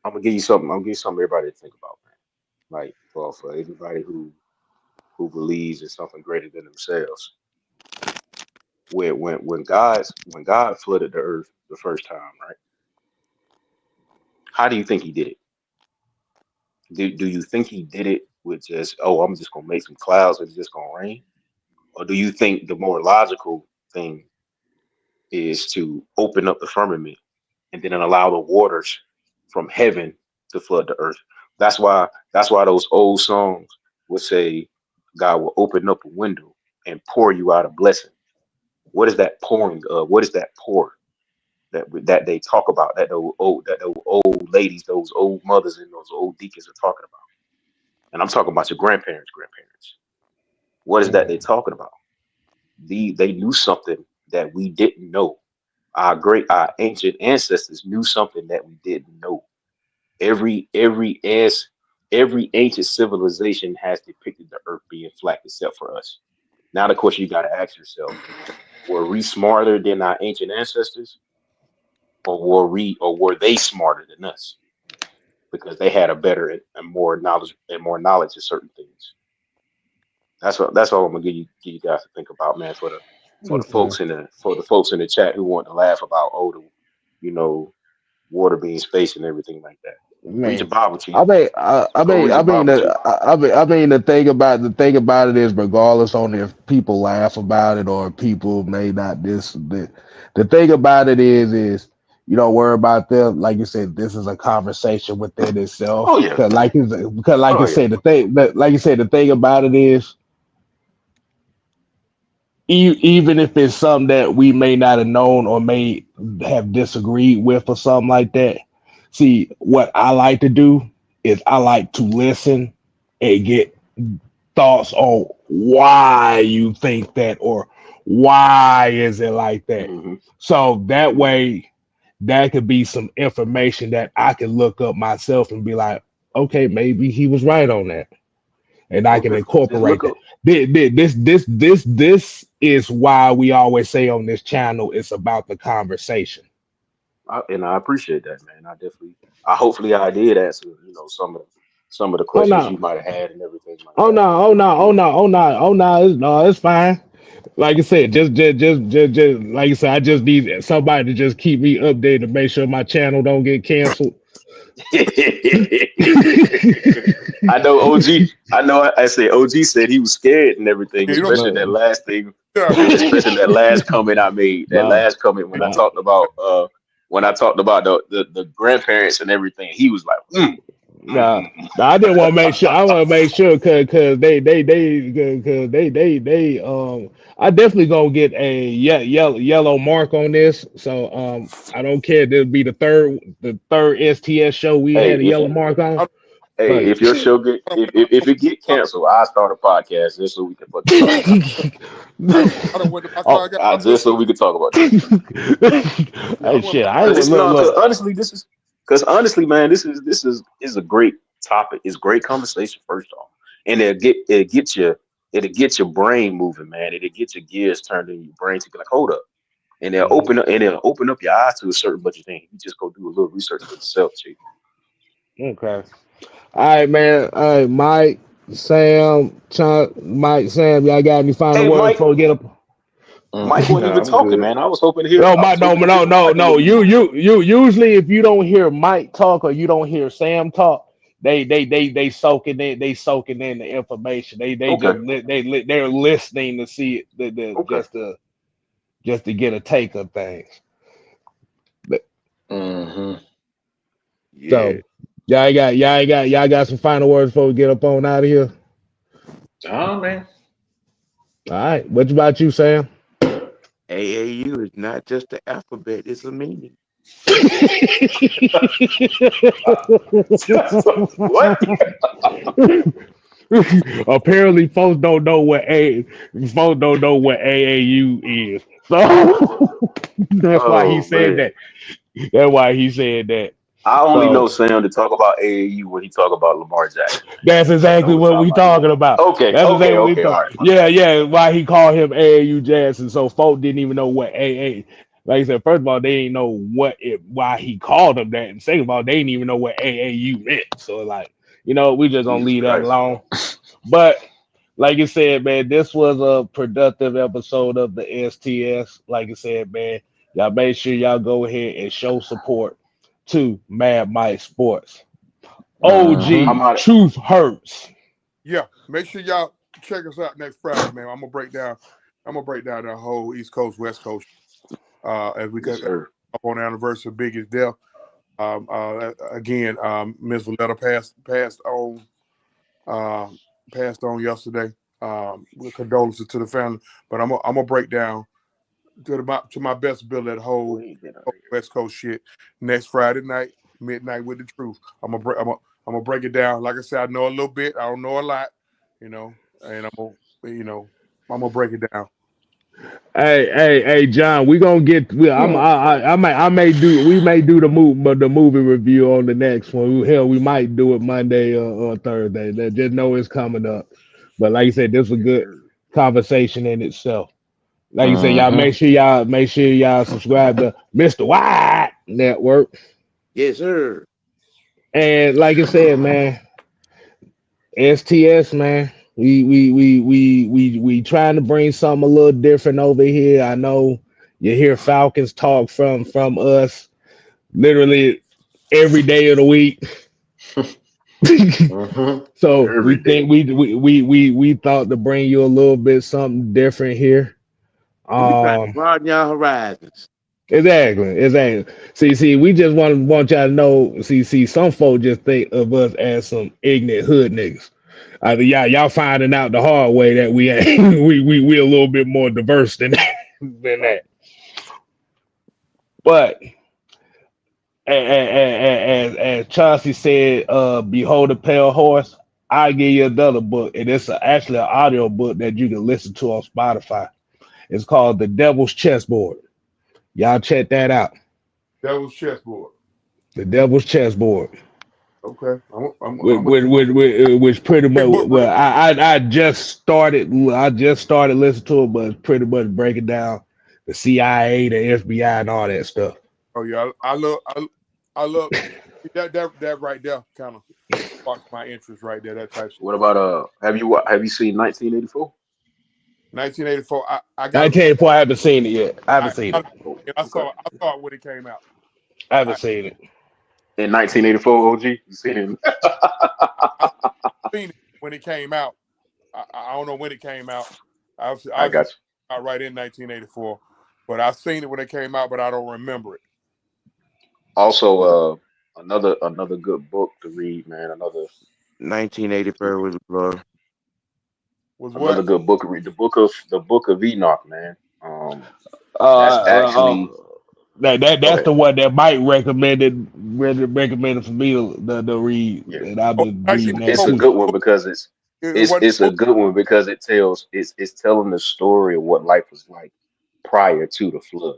I'm gonna give you something. I'm gonna give you something everybody to think about, man. Like for everybody who believes in something greater than themselves. When God flooded the earth the first time, right? How do you think he did it? Do you think he did it with just, oh, I'm just gonna make some clouds and it's just gonna rain? Or do you think the more logical thing is to open up the firmament and then allow the waters from heaven to flood the earth? That's why those old songs would say God will open up a window and pour you out a blessing. What is that pouring of? What is that pour that they talk about? That those old ladies, those old mothers, and those old deacons are talking about. And I'm talking about your grandparents. What is that they talking about? They knew something that we didn't know. Our ancient ancestors knew something that we didn't know. Every ancient civilization has depicted the earth being flat except for us. Now the question you gotta ask yourself, were we smarter than our ancient ancestors? Or were they smarter than us? Because they had a better and more knowledge of certain things. That's all I'm gonna give you guys to think about, man. For the folks in the chat who want to laugh about you know, water being space and everything like that. Read Man, your Bible, Chief. I mean, Go read your Bible, Chief. the thing about it is, regardless on if people laugh about it or people may not the thing about it is you don't worry about them. Like you said, this is a conversation within Oh itself. yeah. Because like Oh you yeah. said, like you said, the thing about it is even if it's something that we may not have known or may have disagreed with or something like that. See, what I like to do is I like to listen and get thoughts on why you think that or why is it like that. Mm-hmm. So that Mm-hmm. way, that could be some information that I can look up myself and be like, okay, maybe he was right on that and I can Okay. Just incorporate look that. up. This is why we always say on this channel it's about the conversation. And I appreciate that, man. Hopefully I did answer, some of the Oh questions no. you might have had and everything like Oh that. no, oh no, oh no, oh no, oh no, no, it's fine. Like I said, just like I said, I just need somebody to just keep me updated to make sure my channel don't get canceled. I know OG. I know. I say OG said he was scared and everything, Yeah, you don't especially that No, last thing, yeah, you don't especially that last comment I made. That no, last comment no. when I talked about the grandparents and everything. He was like, Nah, mm. nah, I didn't want to make sure. I want to make sure because they I definitely gonna get a yellow mark on this. So I don't care. It'll be the third STS show we Hey, had a if yellow mark on. I hey, But if your show get don't, if it get canceled, I start a podcast just so we can fucking talk about I don't went to my car. I oh, got my just so bullshit. we can talk about this. Yeah, I hey went shit, to I my ain't Cause car. look it's not. look. Cause honestly, man, this is a great topic. It's great conversation. First off, and it'll get your brain moving, man. It'll get your gears turned in your brain to be like, hold up, and it'll open up your eyes to a certain bunch of things. You just go do a little research for yourself, chief. Okay. All right, man. All right, Mike, Sam, Mike, Sam. Y'all got any final Hey, words Mike. before we get up? Mike wasn't Nah, even I'm talking, good. man. I was hoping to hear. No, I was Mike, no, hoping to no, hear from no, Mike a no. little bit more. You. Usually, if you don't hear Mike talk or you don't hear Sam talk, they soaking in the information. They Okay. just they're listening to see it, Okay. just to get a take of things. But- Hmm. So Yeah. y'all got some final words before we get up on out of here. Oh man. All right, what about you, Sam? AAU is not just the alphabet; it's a meaning. What? Apparently, folks don't know what AAU is. So that's why he Oh said man. that. That's why he said that. I only know So Sam to talk about AAU when he talk about Lamar Jackson, man. that's That's the exactly only what time we I know. talking about. That's exactly what we Okay. All talk. right, my Yeah, bad. yeah. Why he called him AAU Jackson? So folk didn't even know what AA. Like I said, first of all, they didn't know why he called him that, and second of all, they didn't even know what AAU meant. So like, we just gonna Jesus leave that Christ. alone. But like you said, man, this was a productive episode of the STS. Like I said, man, y'all make sure y'all go ahead and show support to Mad Mike Sports. Hmm. I'm OG, out. truth hurts. Yeah, make sure y'all check us out next Friday, man. I'm gonna break down. I'm gonna break down the whole East Coast, West Coast. As we Yes, get sir. up on the anniversary of Biggie's death. Again, Ms. Valletta uh, passed on yesterday. With condolences to the family, but I'm gonna break down to my best ability that Boy, whole he ain't been out here. West Coast shit next Friday night, midnight with the truth. I'm gonna break it down. Like I said, I know a little bit. I don't know a lot, and I'm gonna break it down. Hey, John, we gonna get. We may do the movie review on the next one. Hell, we might do it Monday or Thursday. Just know it's coming up. But like you said, this was a Yes, good sir. conversation in itself. Like you said, y'all Hmm. make sure y'all subscribe to Mr. White Network. Yes, sir. And like I said, man, STS, man. We trying to bring something a little different over here. I know you hear Falcons talk from us literally every day of the week. Hmm. So we Every day. think we thought to bring you a little bit something different here. And we trying to Um broaden your horizons. exactly. See, we just want y'all to know. See, some folk just think of us as some ignorant hood niggas. Y'all finding out the hard way that we ain't we a little bit more diverse than that. But as Chauncey said, behold a pale horse. I give you another book, and it's actually an audio book that you can listen to on Spotify. It's called The Devil's Chessboard. Y'all check that out. That was chessboard. The Devil's Chessboard. Okay, Which pretty big much book well, real. I just started listening to it, but it's pretty much breaking down the CIA, the FBI, and all that stuff. Oh yeah, I love that right there. Kind of sparks my interest right there. That type. What about have you seen 1984? 1984. I got. 1984. I haven't seen it yet. I haven't I seen I, it. Oh, I okay. saw it when it came out. I haven't I seen it. In 1984, OG, you seen him? I seen it when it came out. I don't know when it came out. I I got you. out right in 1984, but I seen it when it came out, but I don't remember it. Also, another good book to read, man. 1984 was blur. Was Another what? good book to read. The book of Enoch, man. Uh, That's uh, uh, actually. Go that's ahead. the one that Mike recommended for me to read, Yeah, and I've Oh, been reading that it's 1984. a too. good one because It wasn't. it's a good one because it's telling the story of what life was like prior to the flood.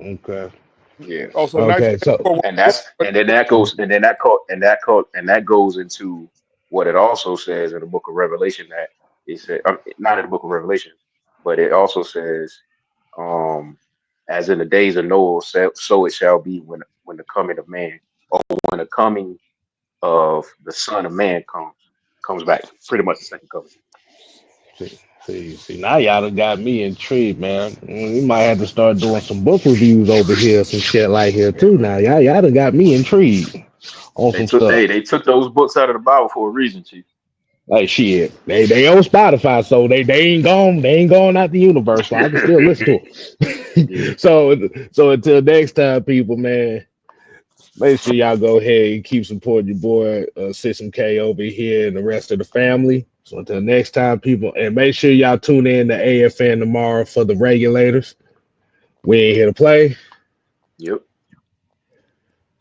Okay. Yeah. Oh, so Okay. So 1984. And that's and then that goes and then that co- and that goes into what it also says in the book of Revelation that it said not in the book of Revelation, but it also says, um, as in the days of Noah, so it shall be when the coming of man, or when the coming of the Son of Man comes back. Pretty much the second coming. see, now y'all done got me intrigued, man. We might have to start doing some book reviews over here, some shit like here Yeah, too. man. Now y'all done got me intrigued on some stuff. They took those books out of the Bible for a reason, Chief. Like shit, they on Spotify, so they ain't gone out the universe, so I can still listen to Yeah. them. So until next time, people, man, make sure y'all go ahead and keep supporting your boy System K over here and the rest of the family. So until next time, people, and make sure y'all tune in to AFN tomorrow for the regulators. We ain't here to play. Yep.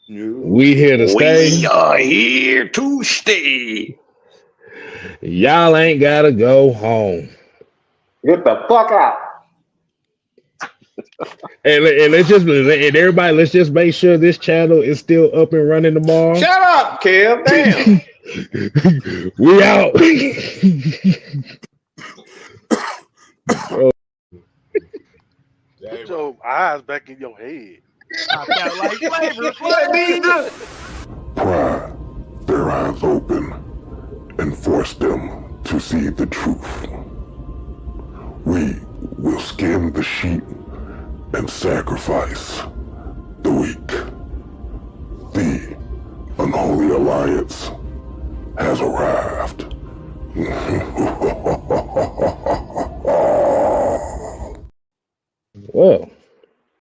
No. We here to We stay. are here to stay. Y'all ain't gotta go home. Get the fuck out. And everybody, let's just make sure this channel is still up and running tomorrow. Shut up, Kev. Damn. We out. Put your eyes back in your head. Popped out like flavor Yeah, Flav. Pry their eyes open and force them to see the truth. We will skin the sheep and sacrifice the weak. The unholy alliance has arrived.